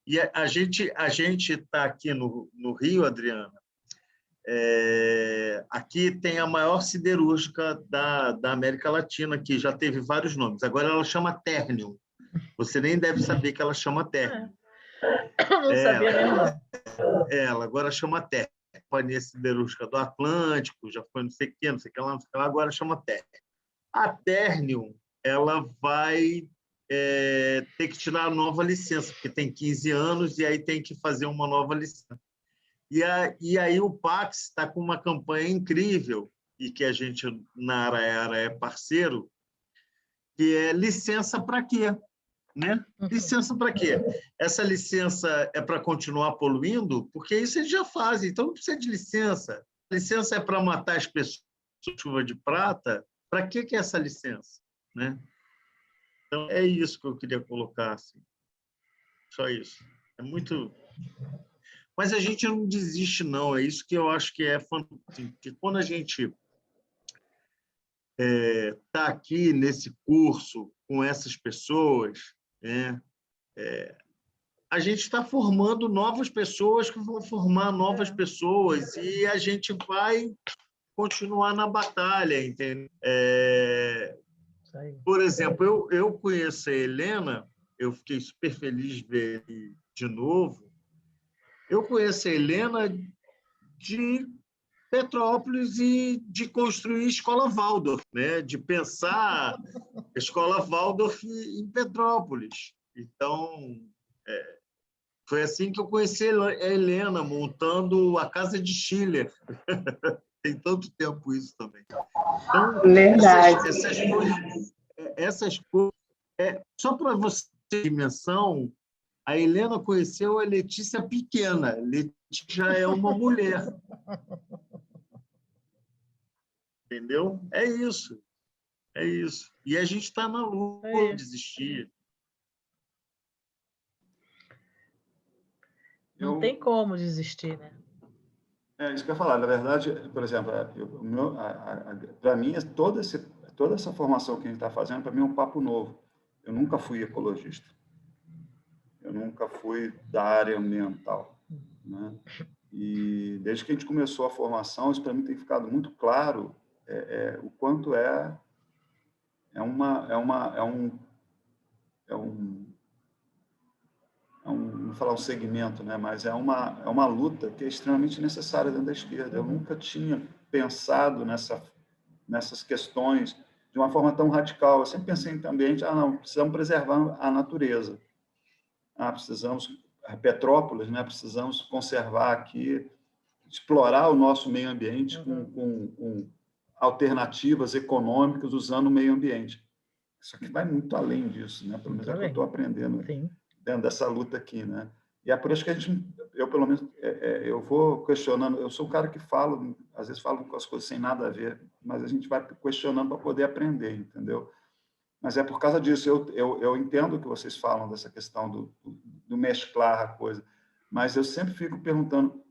E a gente está aqui no Rio, Adriana, aqui tem a maior siderúrgica da América Latina, que já teve vários nomes. Agora ela chama Ternium. Você nem deve saber que ela chama Ternium. Não sabia mesmo, não. Ela agora chama Ternium. Companhia Siderúrgica do Atlântico, já foi não sei o que, não sei o que lá, não sei o que lá, agora chama Ternium. A Ternium, ela vai ter que tirar a nova licença, porque tem 15 anos e aí tem que fazer uma nova licença. E aí o Pax está com uma campanha incrível, e que a gente, na Araera, é parceiro, que é licença para quê? Né? Licença para quê? Essa licença é para continuar poluindo? Porque isso eles já fazem, então não precisa de licença. A licença é para matar as pessoas com chuva de prata? Para que é essa licença? Né? Então, é isso que eu queria colocar. Assim. Só isso. É muito... Mas a gente não desiste, não. É isso que eu acho que é fantástico. Porque quando a gente está aqui nesse curso com essas pessoas, né? A gente está formando novas pessoas que vão formar novas pessoas e a gente vai continuar na batalha, entendeu? Por exemplo, eu conheço a Helena, eu fiquei super feliz de ver de novo. Eu conheço a Helena de Petrópolis e de construir a Escola Waldorf, né? De pensar a Escola Waldorf em Petrópolis. Então, foi assim que eu conheci a Helena, montando a Casa de Schiller. Tem tanto tempo isso também. Então, Verdade. essas coisas só para você ter dimensão, a Helena conheceu a Letícia pequena. A Letícia já é uma mulher. Entendeu? É isso. É isso. E a gente está na luta de desistir. Não tem como desistir, né? É isso que eu ia falar. Na verdade, por exemplo, para mim, toda essa formação que a gente está fazendo, para mim é um papo novo. Eu nunca fui ecologista. Eu nunca fui da área ambiental, né? E desde que a gente começou a formação, isso para mim tem ficado muito claro o quanto não vou falar um segmento, né? Mas é uma luta que é extremamente necessária dentro da esquerda. Eu nunca tinha pensado nessas questões de uma forma tão radical. Eu sempre pensei em ambiente, não, precisamos preservar a natureza. Precisamos, Petrópolis, né? Precisamos conservar aqui, explorar o nosso meio ambiente com alternativas econômicas usando o meio ambiente. Isso aqui vai muito além disso, né? Pelo menos é o que eu estou aprendendo dentro dessa luta aqui, né? E é por isso que eu pelo menos, eu vou questionando. Eu sou um cara que falo, às vezes falo com as coisas sem nada a ver, mas a gente vai questionando para poder aprender, entendeu? Mas é por causa disso. Eu entendo o que vocês falam dessa questão do mesclar a coisa, mas eu sempre fico perguntando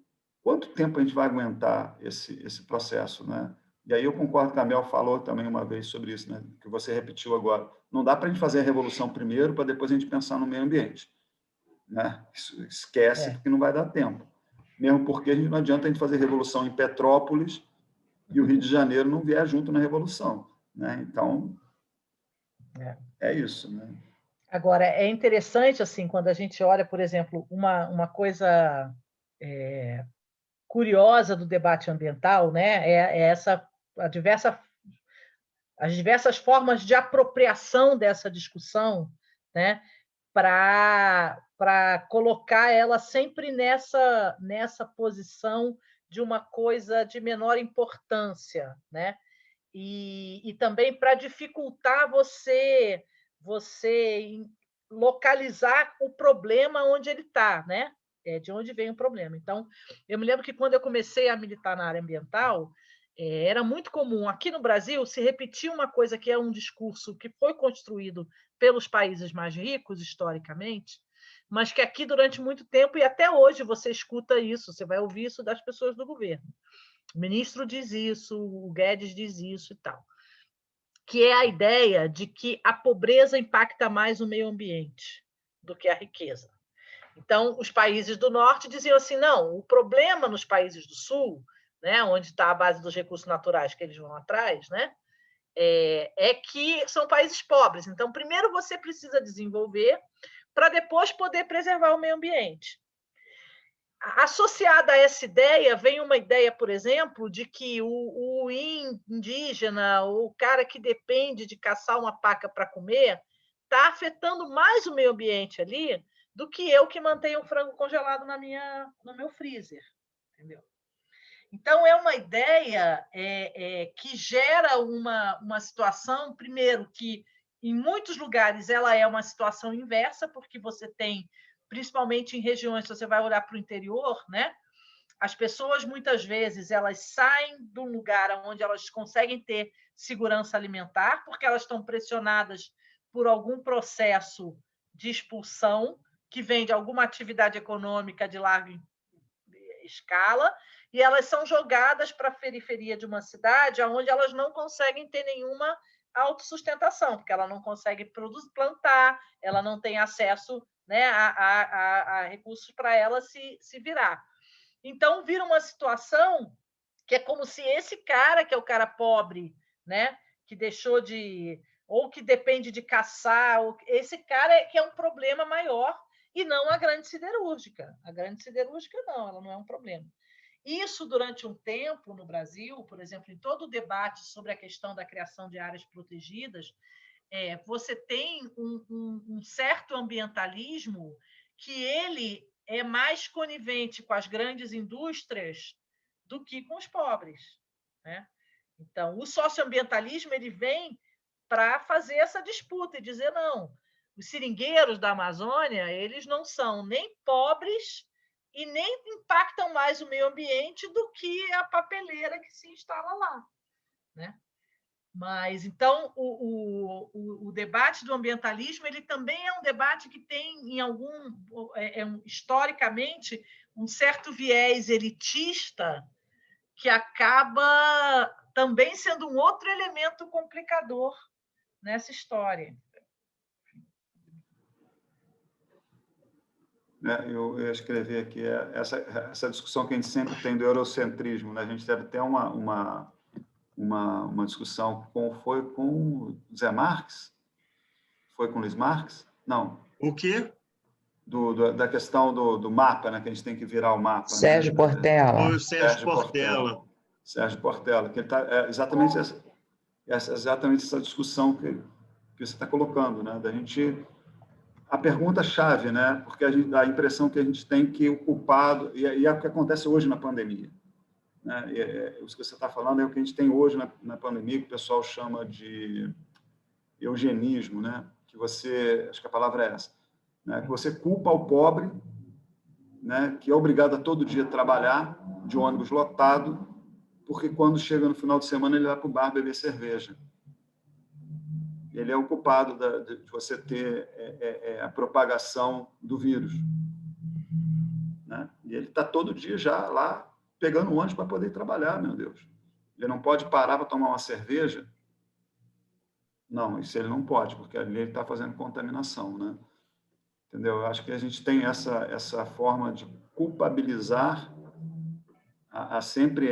quanto tempo a gente vai aguentar esse processo, né? E aí eu concordo que a Mel falou também uma vez sobre isso, né? Que você repetiu agora. Não dá para a gente fazer a revolução primeiro para depois a gente pensar no meio ambiente, né? Isso, esquece, porque não vai dar tempo. Mesmo porque não adianta a gente fazer revolução em Petrópolis e o Rio de Janeiro não vier junto na revolução, né? Então, é isso, né? Agora, é interessante, assim, quando a gente olha, por exemplo, uma coisa curiosa do debate ambiental, né? As diversas formas de apropriação dessa discussão, né? Para colocar ela sempre nessa posição de uma coisa de menor importância, né? E também para dificultar você localizar o problema onde ele está, né? De onde vem o problema. Então, eu me lembro que quando eu comecei a militar na área ambiental, era muito comum, aqui no Brasil, se repetir uma coisa que é um discurso que foi construído pelos países mais ricos, historicamente, mas que aqui, durante muito tempo, e até hoje, você escuta isso, você vai ouvir isso das pessoas do governo. O ministro diz isso, o Guedes diz isso e tal. Que é a ideia de que a pobreza impacta mais o meio ambiente do que a riqueza. Então, os países do norte diziam assim, não, o problema nos países do sul, né, onde está a base dos recursos naturais que eles vão atrás, né, é que são países pobres. Então, primeiro você precisa desenvolver para depois poder preservar o meio ambiente. Associada a essa ideia, vem uma ideia, por exemplo, de que o indígena, o cara que depende de caçar uma paca para comer, está afetando mais o meio ambiente ali do que eu que mantenho o frango congelado no meu freezer. Entendeu? Então, é uma ideia que gera uma situação, primeiro, que em muitos lugares ela é uma situação inversa, porque você tem, principalmente em regiões, se você vai olhar para o interior, né? As pessoas, muitas vezes, elas saem de um lugar onde elas conseguem ter segurança alimentar, porque elas estão pressionadas por algum processo de expulsão que vem de alguma atividade econômica de larga escala, e elas são jogadas para a periferia de uma cidade onde elas não conseguem ter nenhuma autossustentação, porque ela não consegue plantar, ela não tem acesso, né, a recursos para ela se virar. Então, vira uma situação que é como se esse cara, que é o cara pobre, né, que deixou de... ou que depende de caçar, esse cara que é um problema maior, e não a grande siderúrgica. A grande siderúrgica, não, ela não é um problema. Isso, durante um tempo, no Brasil, por exemplo, em todo o debate sobre a questão da criação de áreas protegidas, você tem um certo ambientalismo que ele é mais conivente com as grandes indústrias do que com os pobres, né? Então, o socioambientalismo ele vem para fazer essa disputa e dizer, não, os seringueiros da Amazônia, eles não são nem pobres e nem impactam mais o meio ambiente do que a papeleira que se instala lá, né? Mas, então, o debate do ambientalismo ele também é um debate que tem, historicamente, um certo viés elitista que acaba também sendo um outro elemento complicador nessa história. Eu escrevi aqui essa discussão que a gente sempre tem do eurocentrismo, né? A gente deve ter uma discussão foi com Zé Marx? Foi com Luiz Marx? Não. O quê? Da questão do mapa, né? Que a gente tem que virar o mapa. Sérgio, né? Portela. Foi o Sérgio Portela. Sérgio Portela, que está exatamente essa discussão que você está colocando, né? Da gente... A pergunta-chave, né? Porque a impressão que a gente tem que o culpado... E é o que acontece hoje na pandemia. Né? O que você está falando é o que a gente tem hoje na pandemia, que o pessoal chama de eugenismo, né? Que você, acho que a palavra é essa, né? Que você culpa o pobre, né? Que é obrigado a todo dia trabalhar de ônibus lotado, porque quando chega no final de semana ele vai para o bar beber cerveja. Ele é o culpado de você ter a propagação do vírus, né? E ele está todo dia já lá pegando ônibus para poder trabalhar, meu Deus. Ele não pode parar para tomar uma cerveja? Não, isso ele não pode, porque ali ele está fazendo contaminação, né? Entendeu? Eu acho que a gente tem essa forma de culpabilizar sempre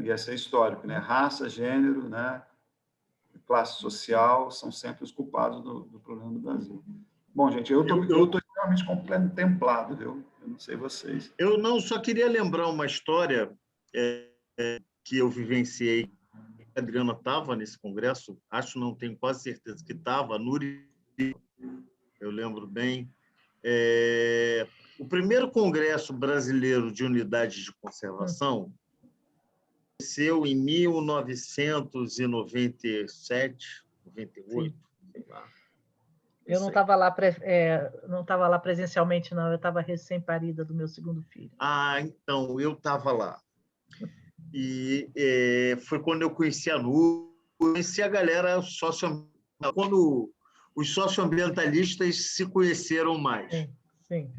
e essa é histórico, né? Raça, gênero, né? Classe social são sempre os culpados do problema do Brasil. Bom, gente, eu estou extremamente contemplado, viu? Eu não sei vocês. Eu não só queria lembrar uma história que eu vivenciei. A Adriana estava nesse congresso, acho, não tenho quase certeza que estava, eu lembro bem. O primeiro congresso brasileiro de unidades de conservação aconteceu em 1997, 98, sei lá. Eu não estava lá, não estava lá presencialmente, não. Eu estava recém-parida do meu segundo filho. Então, eu estava lá. E foi quando eu conheci a NU, conheci a galera socioambiental, quando os socioambientalistas se conheceram mais. Sim.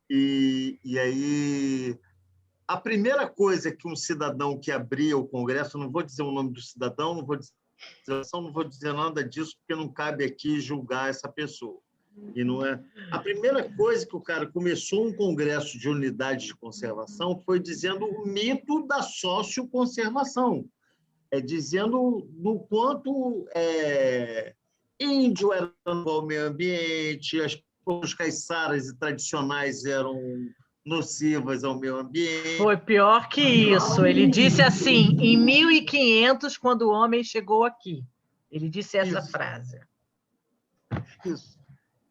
E aí, a primeira coisa que um cidadão que abria o Congresso, não vou dizer o nome do cidadão, não vou dizer nada disso, porque não cabe aqui julgar essa pessoa. E não é. A primeira coisa que o cara começou um congresso de unidade de conservação foi dizendo o mito da socioconservação, dizendo do quanto índio era ao meio ambiente, as pessoas caiçaras e tradicionais eram nocivas ao meio ambiente. Foi pior que isso. Ele disse assim, em 1500, quando o homem chegou aqui. Ele disse essa frase. Isso.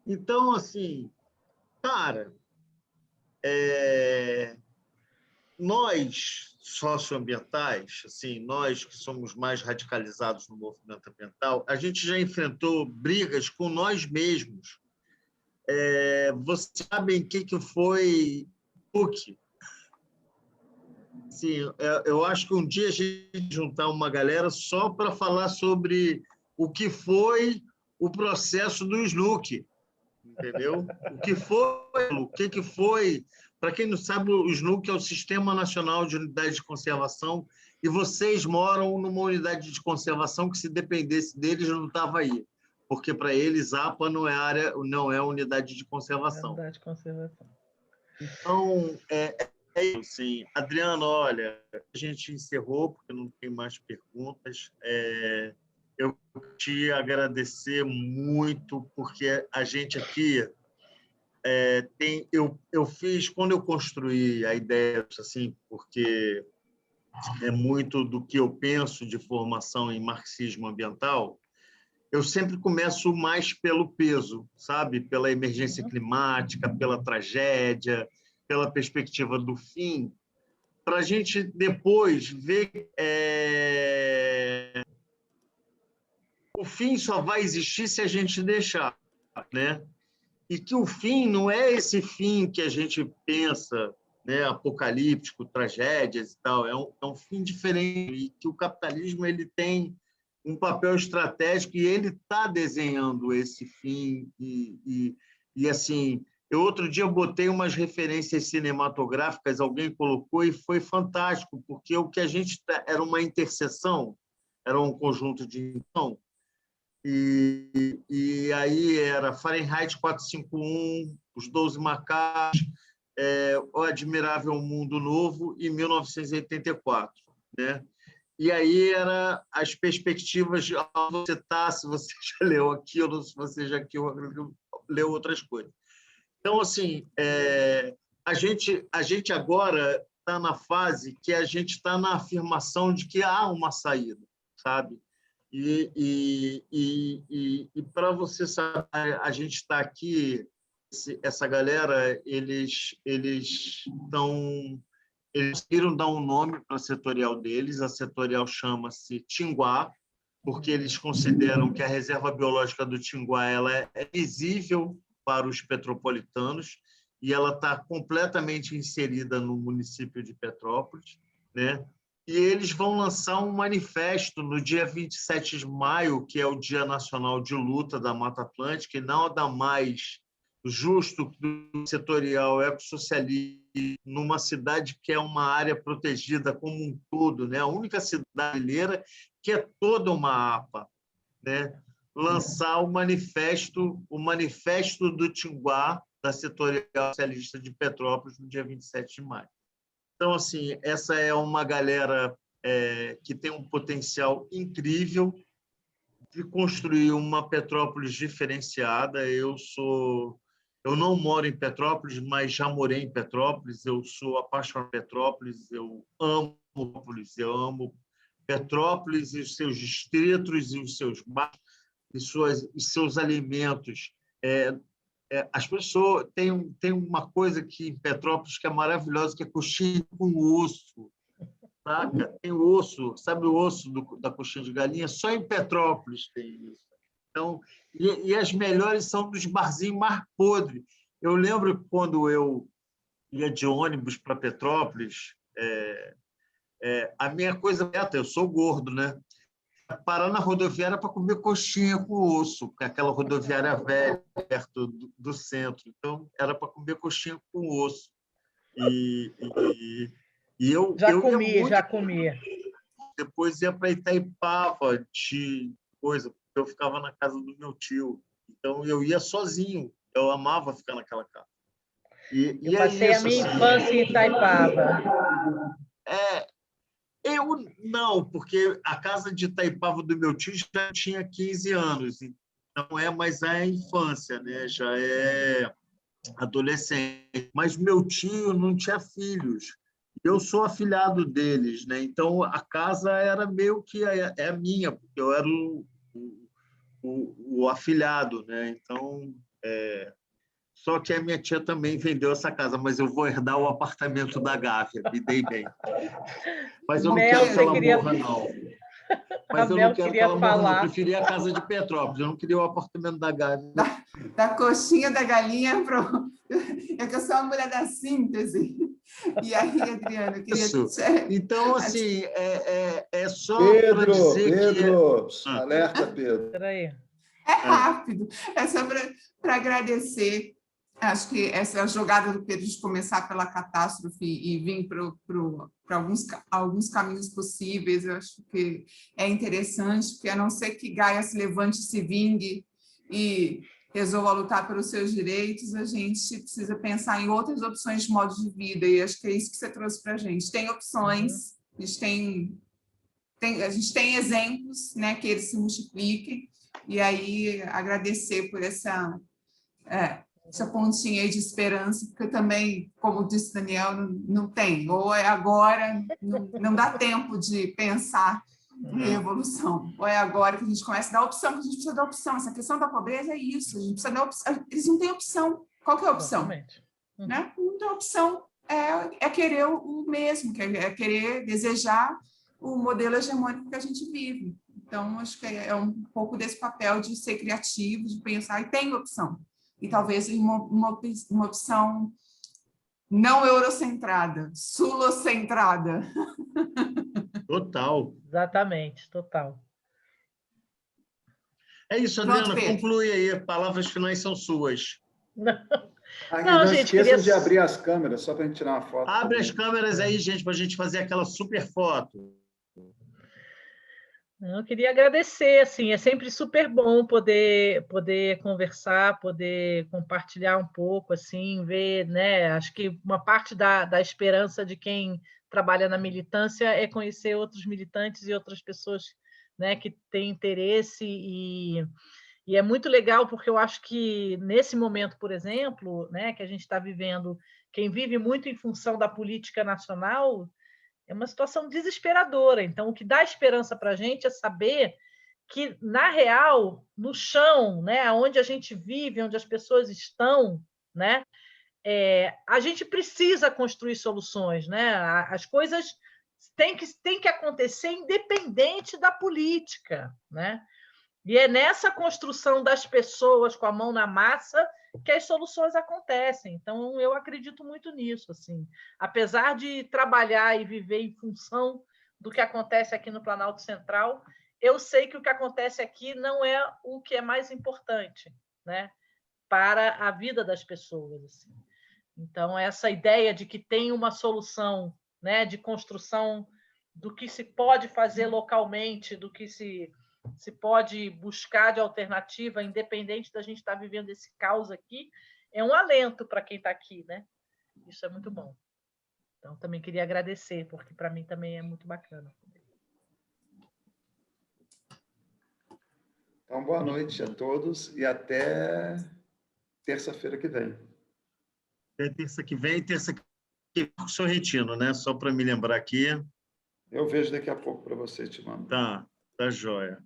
Então, assim, cara, nós, socioambientais, assim, nós que somos mais radicalizados no movimento ambiental, a gente já enfrentou brigas com nós mesmos. Vocês sabem o que foi PUC? Assim, eu acho que um dia a gente juntar uma galera só para falar sobre o que foi o processo do SNUC. Entendeu? O que foi? Para quem não sabe, o SNUC é o Sistema Nacional de Unidade de Conservação, e vocês moram numa unidade de conservação que, se dependesse deles, não estava aí, porque para eles APA não é unidade de conservação. Unidade de conservação. Então, isso, sim. Adriano, olha, a gente encerrou, porque não tem mais perguntas. Eu te agradecer muito, porque a gente aqui eu fiz, quando eu construí a ideia, assim, porque é muito do que eu penso de formação em marxismo ambiental, eu sempre começo mais pelo peso, sabe? Pela emergência climática, pela tragédia, pela perspectiva do fim, para a gente depois ver o fim só vai existir se a gente deixar, né? E que o fim não é esse fim que a gente pensa, né, apocalíptico, tragédias e tal, é um fim diferente, e que o capitalismo ele tem um papel estratégico e ele está desenhando esse fim. E assim, outro dia eu botei umas referências cinematográficas, alguém colocou, e foi fantástico, porque o que a gente era uma interseção, era um conjunto de e aí era Fahrenheit 451, Os 12 Macacos, O Admirável Mundo Novo e 1984, né? E aí era as perspectivas de se você já leu aquilo, se você já leu outras coisas. Então, assim, a gente agora está na fase que a gente está na afirmação de que há uma saída, sabe? E para você saber, a gente está aqui, essa galera, eles conseguiram dar um nome para a setorial deles. A setorial chama-se Tinguá, porque eles consideram que a reserva biológica do Tinguá ela é visível para os petropolitanos e ela está completamente inserida no município de Petrópolis, né? E eles vão lançar um manifesto no dia 27 de maio, que é o Dia Nacional de Luta da Mata Atlântica, e nada mais justo do setorial ecossocialista numa cidade que é uma área protegida como um todo, né? A única cidade brasileira que é toda uma APA, né? Lançar o manifesto do Tinguá, da setorial socialista de Petrópolis, no dia 27 de maio. Então, assim, essa é uma galera que tem um potencial incrível de construir uma Petrópolis diferenciada. Eu não moro em Petrópolis, mas já morei em Petrópolis. Eu sou apaixonado por Petrópolis. Eu amo Petrópolis. Eu amo Petrópolis e os seus distritos e os seus bairros e seus alimentos. As pessoas têm uma coisa aqui em Petrópolis que é maravilhosa, que é coxinha com osso. Saca? Tem osso, sabe o osso da coxinha de galinha? Só em Petrópolis tem isso. Então, e as melhores são dos barzinhos mais podres. Eu lembro quando eu ia de ônibus para Petrópolis, a minha coisa, eu sou gordo, né? Parar na rodoviária para comer coxinha com osso, porque aquela rodoviária velha, perto do centro. Então, era para comer coxinha com osso. E eu Já comi. Depois ia para Itaipava de coisa, porque eu ficava na casa do meu tio. Então, eu ia sozinho. Eu amava ficar naquela casa. Eu passei a minha infância em Itaipava. Eu não, porque a casa de Itaipava do meu tio já tinha 15 anos, então não é mais a infância, né? Já é adolescente. Mas meu tio não tinha filhos. Eu sou afilhado deles, né? Então a casa era meio que a minha, porque eu era o afilhado, né? Então só que a minha tia também vendeu essa casa, mas eu vou herdar o apartamento da Gávea, me dei bem. Mas eu não quero que ela morra, não. Mas eu não quero que ela morra, não. Eu preferia a casa de Petrópolis, eu não queria o apartamento da Gávea. Da coxinha da galinha para... É que eu sou uma mulher da síntese. E aí, Adriana, eu queria... Isso. Então, assim, é só para dizer Pedro, alerta, Pedro. Peraí. É rápido. É só para agradecer. Acho que essa jogada do Pedro de começar pela catástrofe e vir para alguns caminhos possíveis, eu acho que é interessante, porque a não ser que Gaia se levante, se vingue e resolva lutar pelos seus direitos, a gente precisa pensar em outras opções de modo de vida, e acho que é isso que você trouxe para a gente. Tem opções, a gente tem exemplos, né, que eles se multipliquem, e aí agradecer por essa pontinha aí de esperança, porque também, como disse Daniel, não tem, ou é agora, não dá tempo de pensar em revolução, ou é agora que a gente começa a dar opção, porque a gente precisa dar opção. Essa questão da pobreza é isso, a gente precisa dar opção. Eles não têm opção. Qual que é a opção? Né? Não tem opção, é querer o mesmo, é querer desejar o modelo hegemônico que a gente vive. Então, acho que é um pouco desse papel de ser criativo, de pensar, e tem opção. E talvez uma opção não eurocentrada, sulocentrada. Total. Exatamente, total. É isso, Adriana, conclui aí. Palavras finais são suas. Não, gente, esqueçam de abrir as câmeras, só para a gente tirar uma foto. Abre as câmeras aí, gente, para a gente fazer aquela super foto. Eu queria agradecer, assim, é sempre super bom poder conversar, poder compartilhar um pouco, assim, ver, né? Acho que uma parte da esperança de quem trabalha na militância é conhecer outros militantes e outras pessoas, né, que têm interesse e é muito legal porque eu acho que nesse momento, por exemplo, né, que a gente está vivendo, quem vive muito em função da política nacional é uma situação desesperadora. Então, o que dá esperança para a gente é saber que, na real, no chão, né, onde a gente vive, onde as pessoas estão, né, a gente precisa construir soluções. Né? As coisas tem que acontecer independente da política, né? E é nessa construção das pessoas com a mão na massa que as soluções acontecem. Então, eu acredito muito nisso. Assim. Apesar de trabalhar e viver em função do que acontece aqui no Planalto Central, eu sei que o que acontece aqui não é o que é mais importante, né, para a vida das pessoas. Assim. Então, essa ideia de que tem uma solução, né, de construção do que se pode fazer localmente, do que se pode buscar de alternativa, independente da gente estar vivendo esse caos aqui, é um alento para quem está aqui, né? Isso é muito bom. Então, também queria agradecer, porque para mim também é muito bacana. Então, boa noite a todos e até terça-feira que vem. Até terça que vem, Sorrentino, né? Só para me lembrar aqui. Eu vejo daqui a pouco para você, te mando. Tá jóia.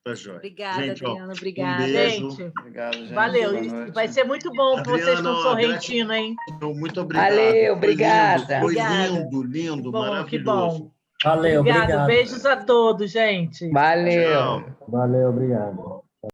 Tá jóia. Obrigada, gente, Adriana. Ó, Obrigada. Um beijo. Gente, Obrigado, gente. valeu. Boa noite. Vai ser muito bom para vocês com o Sorrentino, hein? Muito obrigado. Valeu, obrigada. Foi lindo, lindo, Bom, maravilhoso. que bom. Valeu, obrigado. Beijos a todos, gente. Valeu. Tchau. Valeu, obrigado.